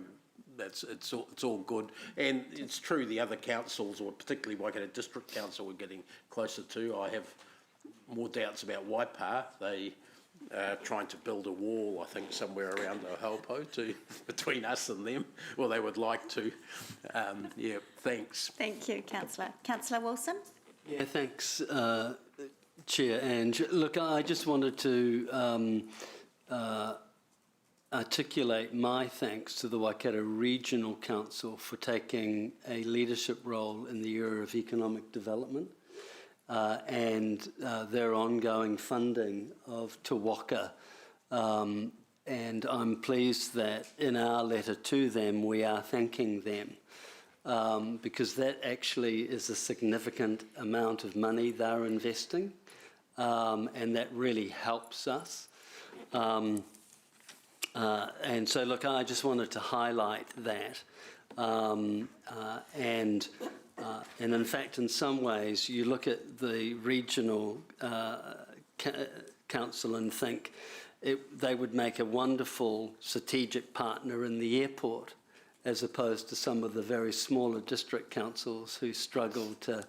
it's all good, and it's true the other councils, or particularly Waikato District Council, we're getting closer to. I have more doubts about Waipa. They are trying to build a wall, I think, somewhere around Ohaupo between us and them. Well, they would like to. Thanks. Thank you, Councillor. Councillor Wilson? Yeah, thanks, Chair Ange. Look, I just wanted to articulate my thanks to the Waikato Regional Council for taking a leadership role in the area of economic development. And their ongoing funding of Te Waka. And I'm pleased that in our letter to them, we are thanking them because that actually is a significant amount of money they're investing, and that really helps us. And so, look, I just wanted to highlight that. And in fact, in some ways, you look at the regional council and think they would make a wonderful strategic partner in the airport, as opposed to some of the very smaller district councils who struggle to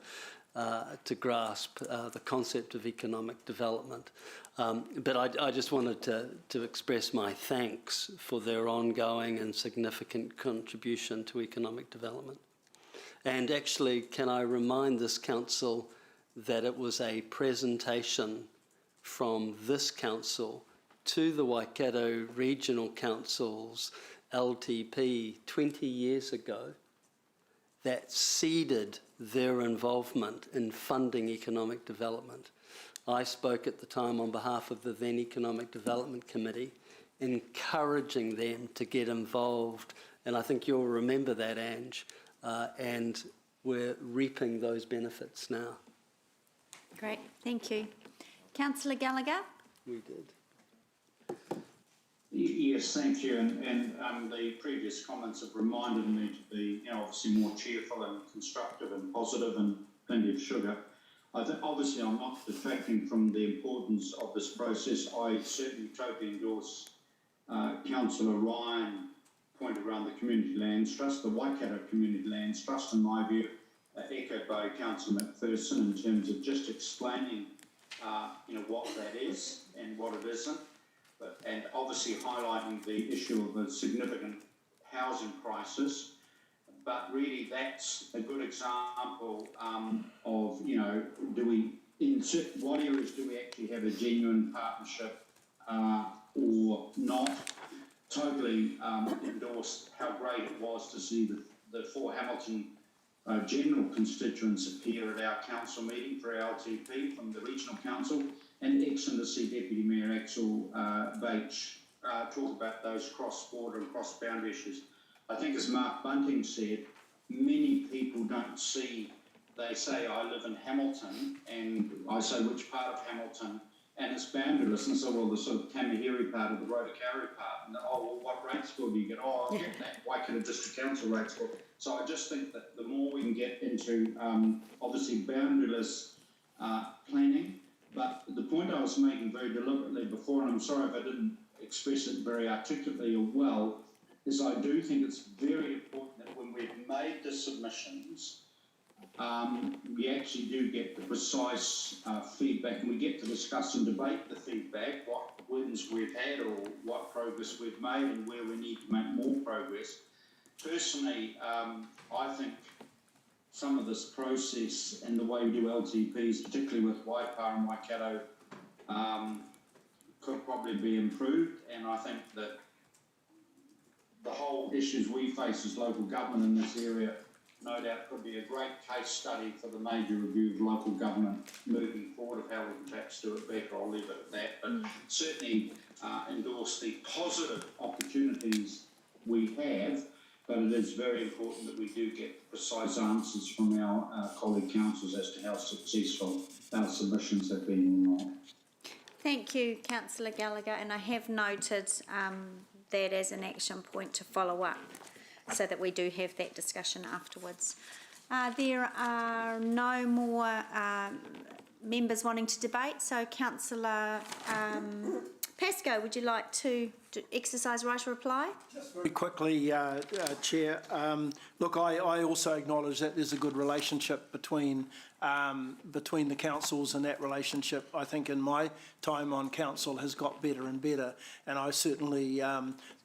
grasp the concept of economic development. But I just wanted to express my thanks for their ongoing and significant contribution to economic development. And actually, can I remind this council that it was a presentation from this council to the Waikato Regional Council's LTP 20 years ago that seeded their involvement in funding economic development. I spoke at the time on behalf of the then Economic Development Committee, encouraging them to get involved, and I think you'll remember that, Ange. And we're reaping those benefits now. Great, thank you. Councillor Gallagher? We did. Yes, thank you. And the previous comments have reminded me to be, obviously more cheerful and constructive and positive and plenty of sugar. I think obviously I'm not detracting from the importance of this process. I certainly totally endorse Councillor Ryan's point around the Community Lands Trust, the Waikato Community Lands Trust, in my view, echoed by Councillor McPherson in terms of just explaining, what that is and what it isn't, and obviously highlighting the issue of a significant housing crisis. But really, that's a good example of, what areas do we actually have a genuine partnership or not? Totally endorsed how great it was to see the four Hamilton general constituents appear at our council meeting for our LTP from the regional council, and excellent to see Deputy Mayor Axel Bates talk about those cross-border and cross-boundary issues. I think, as Mark Bunting said, many people don't see, they say, I live in Hamilton, and I say, which part of Hamilton? And it's boundaryless, and so, well, the sort of Tamahiri part of the Rotokauri part, and what rate score do you get? Oh, I'll get that Waikato District Council rate score. So I just think that the more we can get into, obviously, boundaryless planning, but the point I was making very deliberately before, and I'm sorry if I didn't express it very articulately or well, is I do think it's very important that when we've made the submissions, we actually do get the precise feedback, and we get to discuss and debate the feedback, what wins we've had or what progress we've made and where we need to make more progress. Personally, I think some of this process and the way we do LTPs, particularly with Waipa and Waikato, could probably be improved, and I think that the whole issues we face as local government in this area no doubt could be a great case study for the major review of local government moving forward of how we can perhaps do it better. I'll leave it at that, but certainly endorse the positive opportunities we have, but it is very important that we do get precise answers from our colleague councils as to how successful our submissions have been or not. Thank you, Councillor Gallagher, and I have noted that as an action point to follow up so that we do have that discussion afterwards. There are no more members wanting to debate, so Councillor Pascoe, would you like to exercise right of reply? Just very quickly, Chair. Look, I also acknowledge that there's a good relationship between the councils, and that relationship, I think, in my time on council has got better and better. And I certainly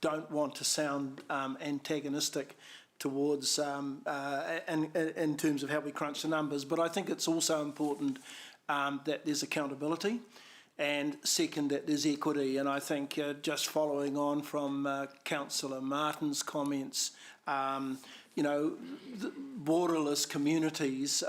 don't want to sound antagonistic towards in terms of how we crunch the numbers, but I think it's also important that there's accountability. And second, that there's equity. And I think just following on from Councillor Martin's comments, borderless communities,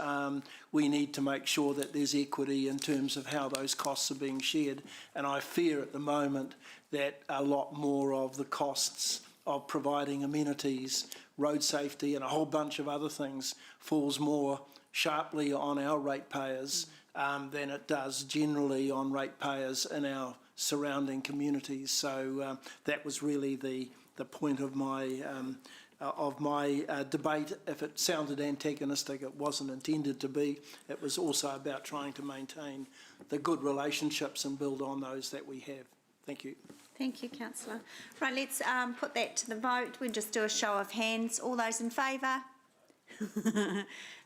we need to make sure that there's equity in terms of how those costs are being shared. And I fear at the moment that a lot more of the costs of providing amenities, road safety and a whole bunch of other things falls more sharply on our ratepayers than it does generally on ratepayers in our surrounding communities. So that was really the point of my debate. If it sounded antagonistic, it wasn't intended to be. It was also about trying to maintain the good relationships and build on those that we have. Thank you. Thank you, Councillor. Right, let's put that to the vote. We'll just do a show of hands. All those in favour?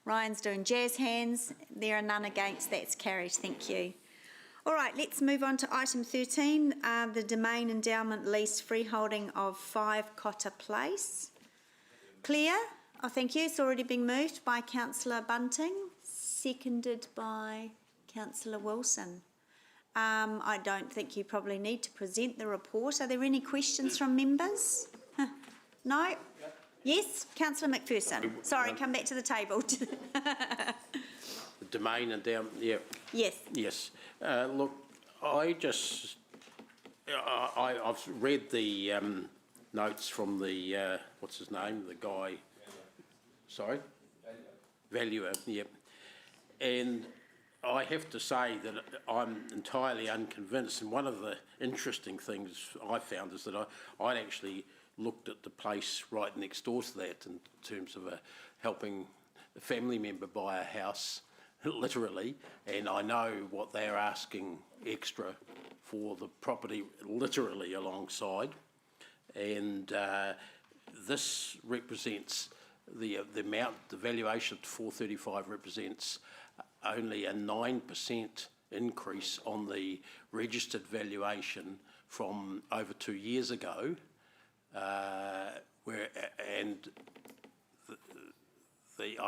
Ryan's doing jazz hands. There are none against. That's carried. Thank you. All right, let's move on to item 13, the domain endowment lease freeholding of 5 Cotter Place. Claire? Oh, thank you. It's already been moved by Councillor Bunting, seconded by Councillor Wilson. I don't think you probably need to present the report. Are there any questions from members? No? Yes, Councillor McPherson. Sorry, come back to the table. The domain endowment, yeah. Yes. Yes. Look, I've read the notes from the, what's his name, the guy, sorry? Valuer, yep. And I have to say that I'm entirely unconvinced, and one of the interesting things I found is that I'd actually looked at the place right next door to that in terms of helping a family member buy a house literally, and I know what they're asking extra for the property literally alongside, and this represents the amount, the valuation of 435 represents only a 9% increase on the registered valuation from over 2 years ago, I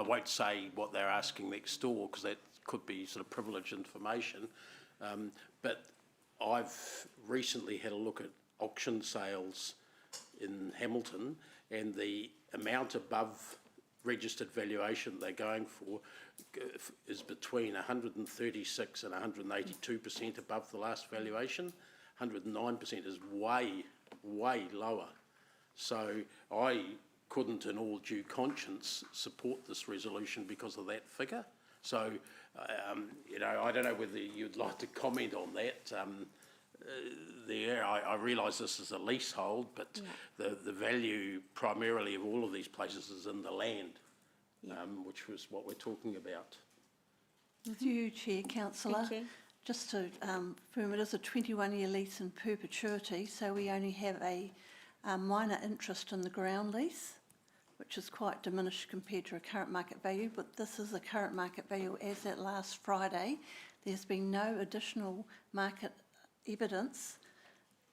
won't say what they're asking next door because that could be sort of privileged information, but I've recently had a look at auction sales in Hamilton, and the amount above registered valuation they're going for is between 136 and 182% above the last valuation. 109% is way lower. So I couldn't in all due conscience support this resolution because of that figure. So, you know, I don't know whether you'd like to comment on that. I realise this is a leasehold, but the value primarily of all of these places is in the land, which was what we're talking about. Through you, Chair, Councillor. Thank you. Just to confirm, it is a 21-year lease in perpetuity, so we only have a minor interest in the ground lease, which is quite diminished compared to a current market value, but this is the current market value as at last Friday. There's been no additional market evidence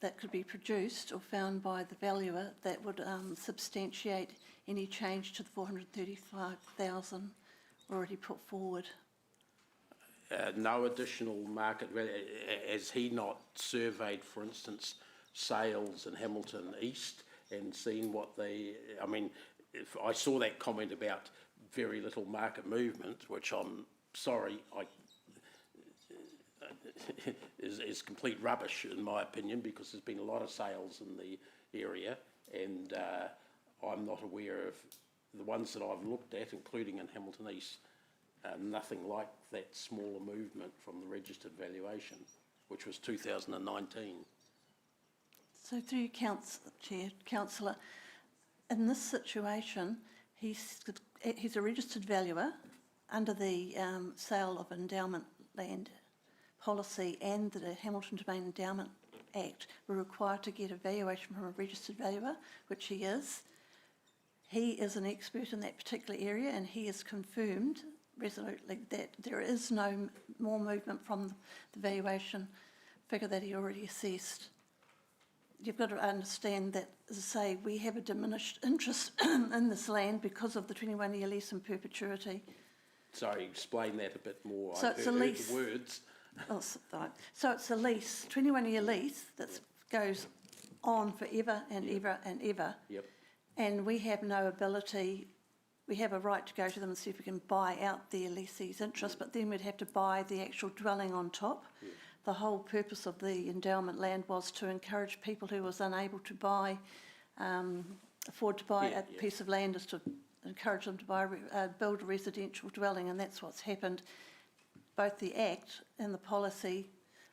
that could be produced or found by the valuer that would substantiate any change to the 435,000 already put forward. No additional market value. Has he not surveyed, for instance, sales in Hamilton East and seen what they... I mean, if I saw that comment about very little market movement, which I'm sorry, is complete rubbish in my opinion, because there's been a lot of sales in the area, and I'm not aware of the ones that I've looked at, including in Hamilton East, nothing like that smaller movement from the registered valuation, which was 2019. So through you, Councillor, in this situation, he's a registered valuer under the sale of endowment land policy and the Hamilton Domain Endowment Act. We're required to get a valuation from a registered valuer, which he is. He is an expert in that particular area, and he has confirmed resolutely that there is no more movement from the valuation figure that he already assessed. You've got to understand that, as I say, we have a diminished interest in this land because of the 21-year lease in perpetuity. Sorry, explain that a bit more. So it's a lease. The words. Oh, sorry. So it's a lease, 21-year lease that goes on forever and ever and ever. Yep. And we have no ability, we have a right to go to them and see if we can buy out their lessee's interest, but then we'd have to buy the actual dwelling on top. Yeah. The whole purpose of the endowment land was to encourage people who was unable to buy, afford to buy a piece of land, is to encourage them to buy, build a residential dwelling, and that's what's happened. Both the Act and the policy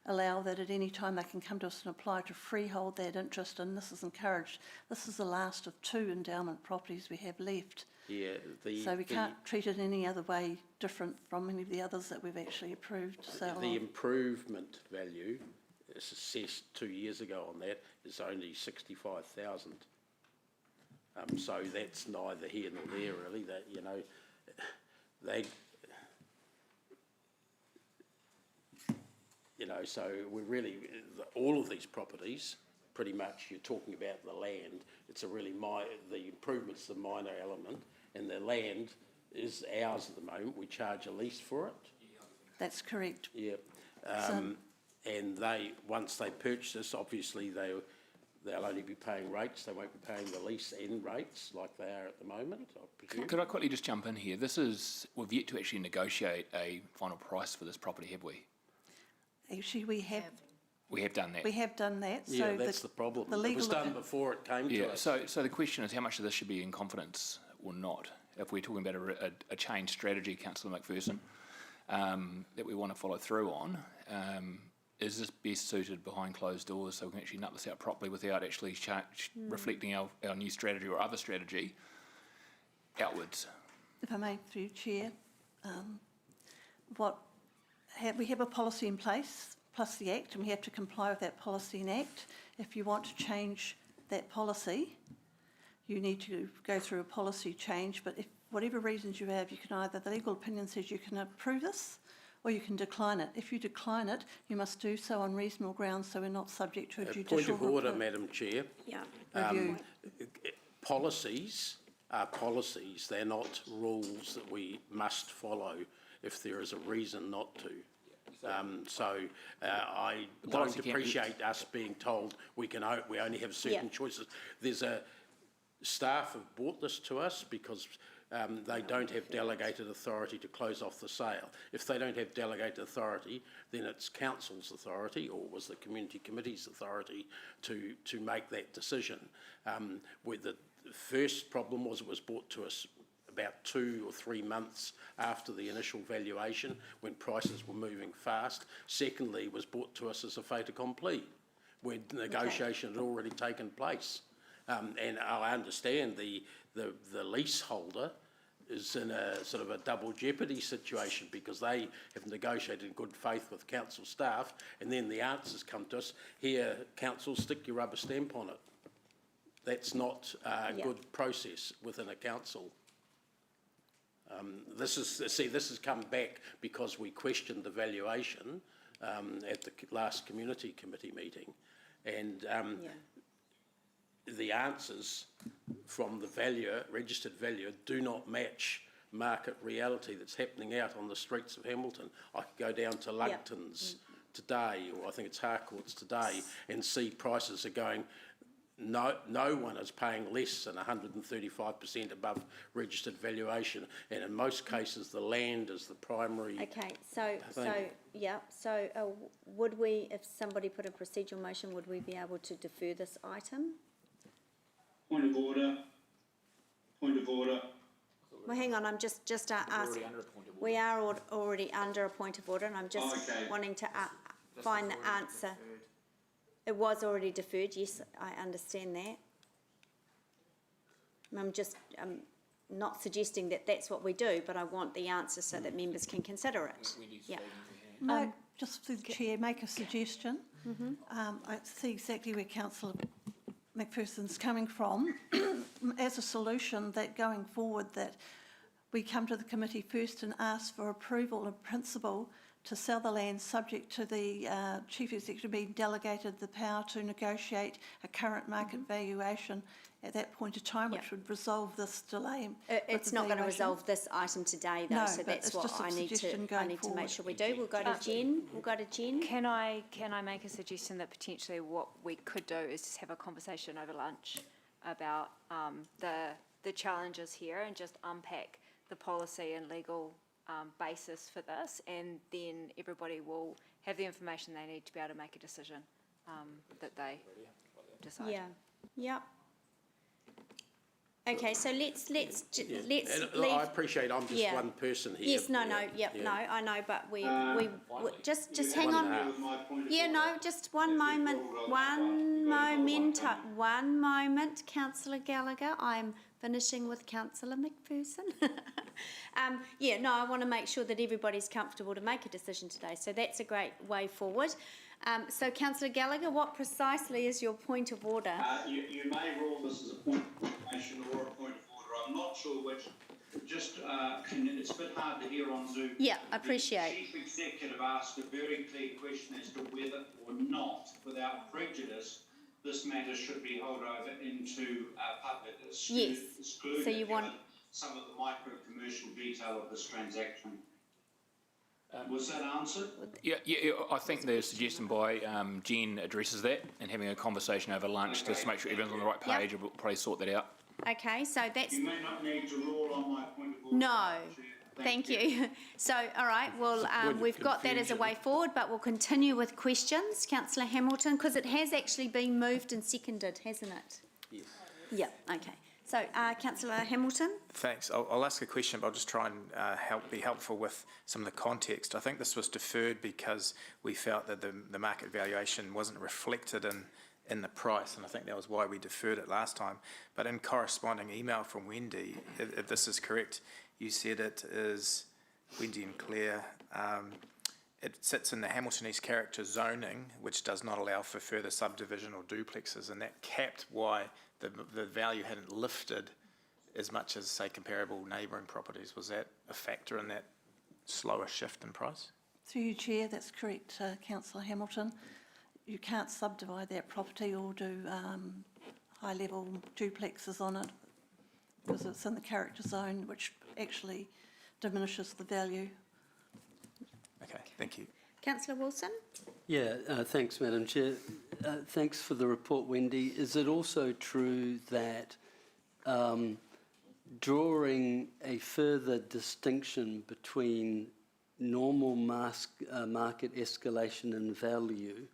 allow that at any time they can come to us and apply to freehold that interest, and this is encouraged. This is the last of 2 endowment properties we have left. Yeah, so we can't treat it any other way different from any of the others that we've actually approved. The improvement value is assessed 2 years ago on that is only 65,000. So that's neither here nor there really. That, you know, they, you know, so we're really all of these properties. Pretty much, you're talking about the land. It's a really the improvement's the minor element. And the land is ours at the moment. We charge a lease for it. That's correct. Yeah. And they, once they purchase this, obviously they'll only be paying rates. They won't be paying the lease end rates like they are at the moment, I presume. Could I quickly just jump in here? We've yet to actually negotiate a final price for this property, have we? Actually, we have. We have done that. We have done that. Yeah, so that's the problem. It was done before it came to us. So the question is how much of this should be in confidence or not? If we're talking about a change strategy, Councillor McPherson, that we want to follow through on, is this best suited behind closed doors so we can actually nut this out properly without actually reflecting our new strategy or other strategy outwards? If I may, through Chair, we have a policy in place, plus the Act, and we have to comply with that policy and Act. If you want to change that policy, you need to go through a policy change, but if whatever reasons you have, you can either, the legal opinion says you can approve this, or you can decline it. If you decline it, you must do so on reasonable grounds, so we're not subject to a judicial Point of order, review. Madam Chair. Yeah. Policies are policies. They're not rules that we must follow if there is a reason not to. I don't policy can't- appreciate us being told we only have certain choices. Staff have brought this to us because they don't have delegated authority to close off the sale. If they don't have delegated authority, then it's council's authority, or was the community committee's authority to make that decision. Where the first problem was, it was brought to us about 2 or 3 months after the initial valuation, when prices were moving fast. Secondly, it was brought to us as a fait accompli, when negotiation had already taken place. And I understand the leaseholder is in a sort of a double jeopardy situation, because they have negotiated in good faith with council staff, and then the answers come to us, here, council, stick your rubber stamp on it. That's not a good process within a council. This has come back because we questioned the valuation at the last community committee meeting, and the answers from the valuer, registered valuer, do not match market reality that's happening out on the streets of Hamilton. I could go down to Lugton's today, or I think it's Harcourt's today, and see prices are going. No one is paying less than 135% above registered valuation, and in most cases the land is the primary. Okay, so thing. would we, if somebody put a procedural motion, would we be able to defer this item? Point of order. Point of order. Well, hang on, I'm just asking. We are already under a point of order, and I'm just wanting to find the answer. It was already deferred, yes, I understand that. I'm just not suggesting that that's what we do, but I want the answer so that members can consider it. Yeah. Just through the chair, make a suggestion. I see exactly where Councillor McPherson's coming from. As a solution, that going forward, that we come to the committee first and ask for approval of principle to sell the land, subject to the Chief Executive being delegated the power to negotiate a current market valuation at that point of time, which would resolve this delay. It's not going to resolve this item today, though, No, so but that's it's what just a I need suggestion to going make sure we do. We'll go to Jen. Can I make a suggestion that potentially what we could do is just have a conversation over lunch about the challenges here, and just unpack the policy and legal basis for this, and then everybody will have the information they need to be able to make a decision that they decide. Yep. Okay, so let's And leave. I appreciate I'm just one person here. Yes, no, I know, but we just hang on. Just one moment, one moment, Councillor Gallagher. I'm finishing with Councillor McPherson. I want to make sure that everybody's comfortable to make a decision today, so that's a great way forward. So, Councillor Gallagher, what precisely is your point of order? You may rule this as a point of information or a point of order. I'm not sure which. It's a bit hard to hear on Zoom. Yeah, appreciate. The Chief Executive asked a very clear question as to whether or not, without prejudice, this matter should be held over into public. Yes. So you want some of the micro-commercial detail of this transaction. Was that answered? Yeah, I think the suggestion by Jen addresses that, and having a conversation over lunch just to make sure everyone's on the right page. We'll probably sort that out. Okay, so that's. You may not need to rule on my point of order. No. Thank you. So, all right, well, we've got that as a way forward, but we'll continue with questions. Councillor Hamilton, because it has actually been moved and seconded, hasn't it? Yes. Yeah, okay. So, Councillor Hamilton? Thanks. I'll ask a question, but I'll just try and be helpful with some of the context. I think this was deferred because we felt that the market valuation wasn't reflected in the price, and I think that was why we deferred it last time. But in corresponding email from Wendy, if this is correct, you said it is Wendy and Claire. It sits in the Hamilton East character zoning, which does not allow for further subdivision or duplexes, and that capped why the value hadn't lifted as much as, say, comparable neighbouring properties. Was that a factor in that slower shift in price? Through you, Chair, that's correct, Councillor Hamilton. You can't subdivide that property or do high-level duplexes on it because it's in the character zone, which actually diminishes the value. Okay, thank you. Councillor Wilson? Yeah, thanks, Madam Chair. Thanks for the report, Wendy. Is it also true that drawing a further distinction between normal market escalation in value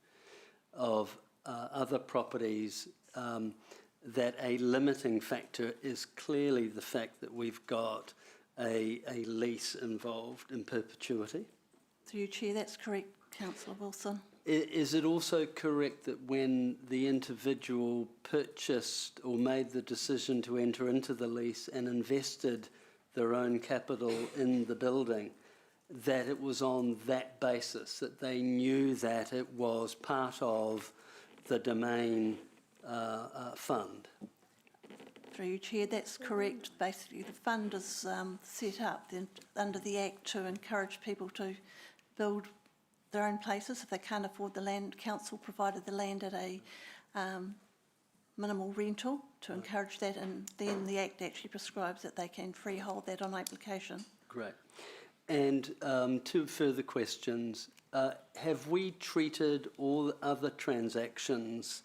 of other properties, that a limiting factor is clearly the fact that we've got a lease involved in perpetuity? Through you, Chair, that's correct, Councillor Wilson. Is it also correct that when the individual purchased or made the decision to enter into the lease and invested their own capital in the building, that it was on that basis, that they knew that it was part of the Domain fund? Through you, Chair, that's correct. Basically, the fund is set up under the Act to encourage people to build their own places if they can't afford the land. Council provided the land at a minimal rental to encourage that, and then the Act actually prescribes that they can freehold that on application. Great. And two further questions. Have we treated all other transactions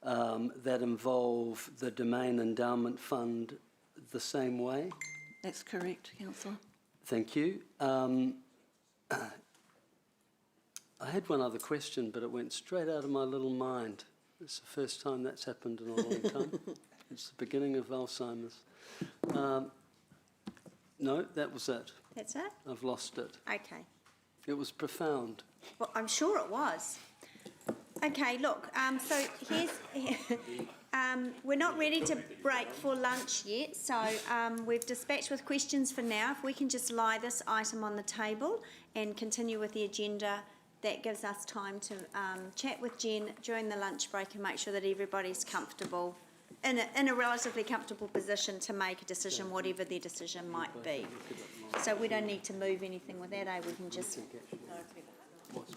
that involve the Domain Endowment Fund the same way? That's correct, Councillor. Thank you. I had one other question, but it went straight out of my little mind. It's the first time that's happened in a long time. It's the beginning of Alzheimer's. No, that was it. That's it? I've lost it. Okay. It was profound. Well, I'm sure it was. Okay, look, so here's, we're not ready to break for lunch yet, so we've dispatched with questions for now. If we can just lie this item on the table and continue with the agenda, that gives us time to chat with Jen during the lunch break and make sure that everybody's comfortable, in a relatively comfortable position to make a decision, whatever their decision might be. So we don't need to move anything with that, We can just...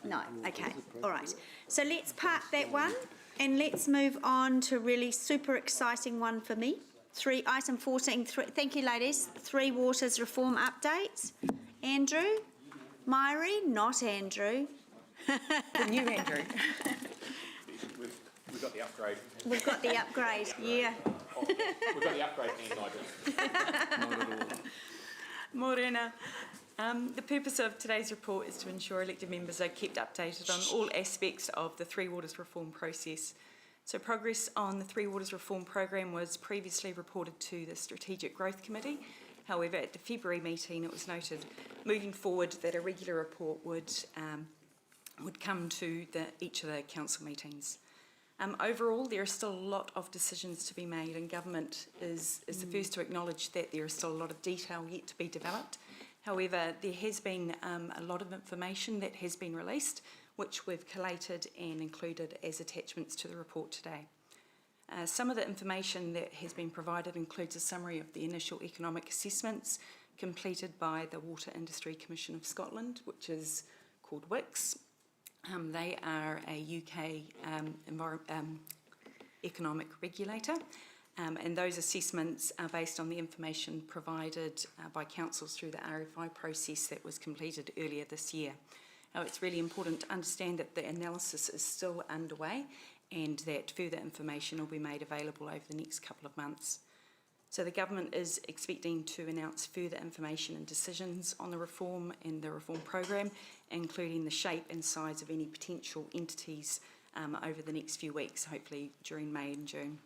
No, okay, all right. So let's park that one and let's move on to a really super exciting one for me. Item 14, thank you ladies, Three Waters reform update. Andrew? Myri? Not Andrew. The new Andrew. We've got the upgrade. We've got the upgrade, yeah. We've got the upgrade and Nigel. Morena. The purpose of today's report is to ensure elected members are kept updated on all aspects of the Three Waters reform process. So progress on the Three Waters reform program was previously reported to the Strategic Growth Committee. However, at the February meeting, it was noted moving forward that a regular report would come to each of the council meetings. Overall, there are still a lot of decisions to be made, and government is the first to acknowledge that there is still a lot of detail yet to be developed. However, there has been a lot of information that has been released, which we've collated and included as attachments to the report today. Some of the information that has been provided includes a summary of the initial economic assessments completed by the Water Industry Commission of Scotland, which is called WICS. They are a UK economic regulator. And those assessments are based on the information provided by councils through the RFI process that was completed earlier this year. Now, it's really important to understand that the analysis is still underway and that further information will be made available over the next couple of months. So the government is expecting to announce further information and decisions on the reform and the reform program, including the shape and size of any potential entities over the next few weeks, hopefully during May and June.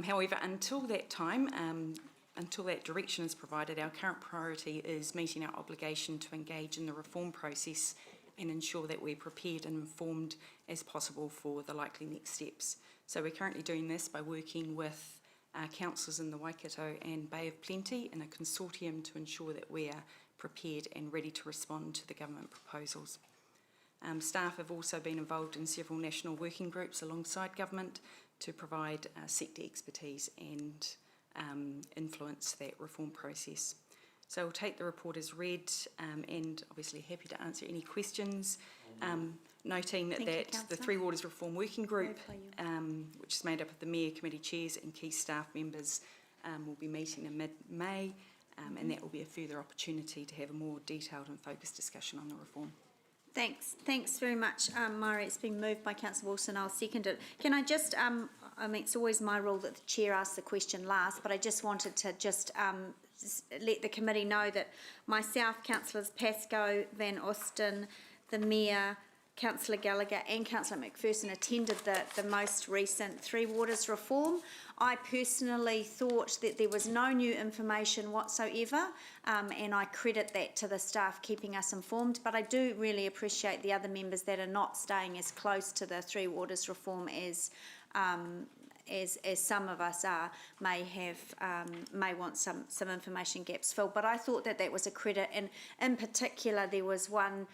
However, until that time, until that direction is provided, our current priority is meeting our obligation to engage in the reform process and ensure that we're prepared and informed as possible for the likely next steps. So we're currently doing this by working with councils in the Waikato and Bay of Plenty in a consortium to ensure that we are prepared and ready to respond to the government proposals. Staff have also been involved in several national working groups alongside government to provide sector expertise and influence that reform process. So we'll take the report as read and obviously happy to answer any questions. Noting that the Three Waters Reform Working Group, which is made up of the Mayor, committee chairs and key staff members, will be meeting in mid-May, and that will be a further opportunity to have a more detailed and focused discussion on the reform. Thanks very much, Mari. It's been moved by Councillor Wilson. I'll second it. Can I just, I mean, it's always my rule that the chair asks the question last, but I just wanted to let the committee know that myself, Councillors Pascoe, Van Osten, the Mayor, Councillor Gallagher and Councillor McPherson attended the most recent Three Waters reform. I personally thought that there was no new information whatsoever, and I credit that to the staff keeping us informed, but I do really appreciate the other members that are not staying as close to the Three Waters reform as some of us are, may want some information gaps filled. But I thought that was a credit, and in particular there was one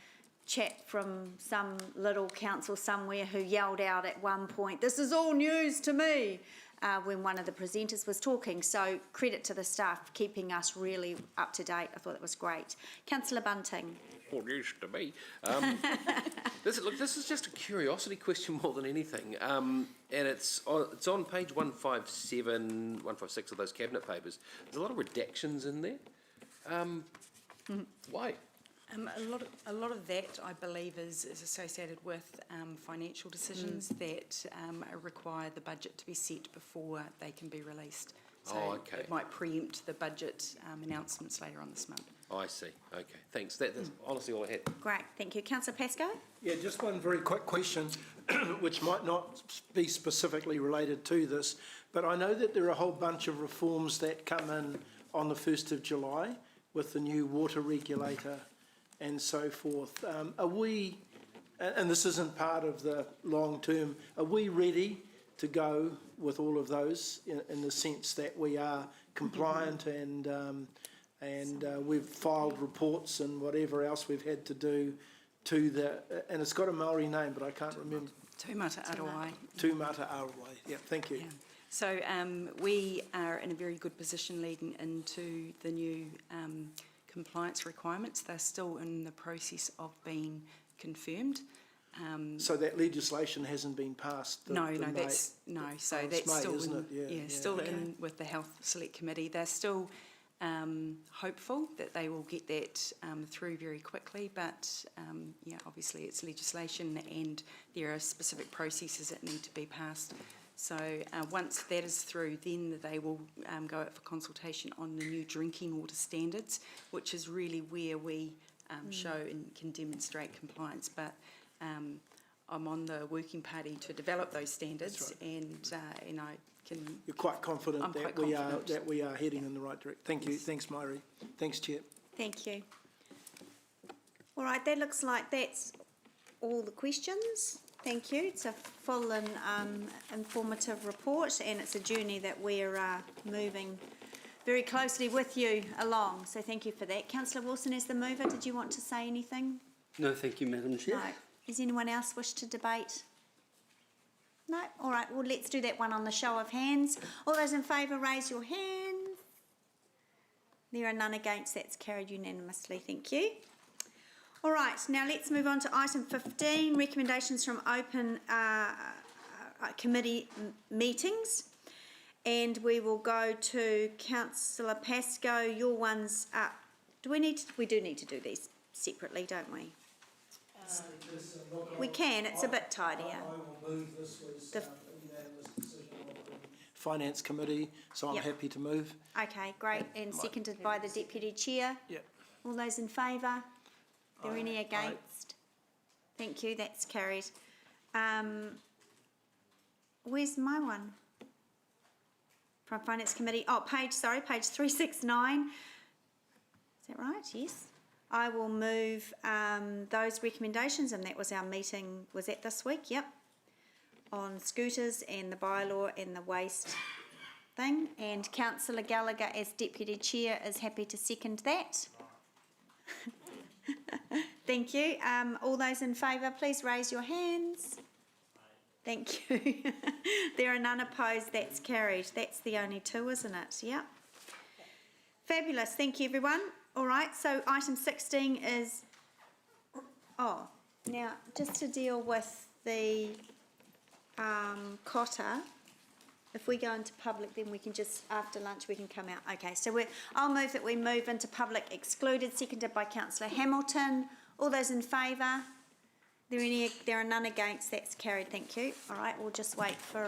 chap from some little council somewhere who yelled out at one point, "This is all news to me," when one of the presenters was talking. So credit to the staff keeping us really up to date. I thought that was great. Councillor Bunting. All news to me. This is just a curiosity question more than anything, and it's on page 157, 156 of those cabinet papers. There's a lot of redactions in there. Why? A lot of that, I believe, is associated with financial decisions that require the budget to be set before they can be released. So it might preempt the budget announcements later on this month. I see. Okay, thanks. That's honestly all I had. Great, thank you. Councillor Pascoe? Yeah, just one very quick question, which might not be specifically related to this, but I know that there are a whole bunch of reforms that come in on the 1st of July with the new water regulator and so forth. Are we, and this isn't part of the long term, are we ready to go with all of those in the sense that we are compliant and we've filed reports and whatever else we've had to do to the, and it's got a Maori name, but I can't remember. Tūmata Arawai. Tūmata Arawai, yeah, thank you. Yeah. So we are in a very good position leading into the new compliance requirements. They're still in the process of being confirmed. So that legislation hasn't been passed? So that's still isn't it? Yeah, still in with the Health Select Committee. They're still hopeful that they will get that through very quickly, but obviously it's legislation and there are specific processes that need to be passed. So once that is through, then they will go out for consultation on the new drinking water standards, which is really where we show and can demonstrate compliance. But I'm on the working party to develop those standards, and I can. You're quite confident that we are heading in the right direction. Thank you. Thanks, Mari. Thanks, Chair. Thank you. All right, that looks like that's all the questions. Thank you. It's a full and informative report, and it's a journey that we're moving very closely with you along. So thank you for that. Councillor Wilson, as the mover, did you want to say anything? No, thank you, Madam Chair. No. Does anyone else wish to debate? No? All right, well, let's do that one on the show of hands. All those in favour, raise your hands. There are none against. That's carried unanimously. Thank you. All right, now let's move on to item 15, recommendations from open committee meetings. And we will go to Councillor Pascoe. Your one's up. We do need to do these separately, don't we? We can, it's a bit tidier. I will move. This was a unanimous decision of the Finance Committee, so I'm happy to move. Okay, great, and seconded by the Deputy Chair. Yep. All those in favour? Are there any against? Thank you, that's carried. Where's my one? From Finance Committee, page 369. Is that right? Yes. I will move those recommendations, and that was our meeting, was that this week? Yep. On scooters and the bylaw and the waste thing. And Councillor Gallagher, as Deputy Chair, is happy to second that. Thank you. All those in favour, please raise your hands. Thank you. There are none opposed, that's carried. That's the only two, isn't it? Yeah. Fabulous, thank you everyone. All right, so item 16 is, now just to deal with the Cotter, if we go into public then we can just, after lunch we can come out. Okay, so I'll move that we move into public excluded, seconded by Councillor Hamilton. All those in favour? There are none against, that's carried, thank you. All right, we'll just wait for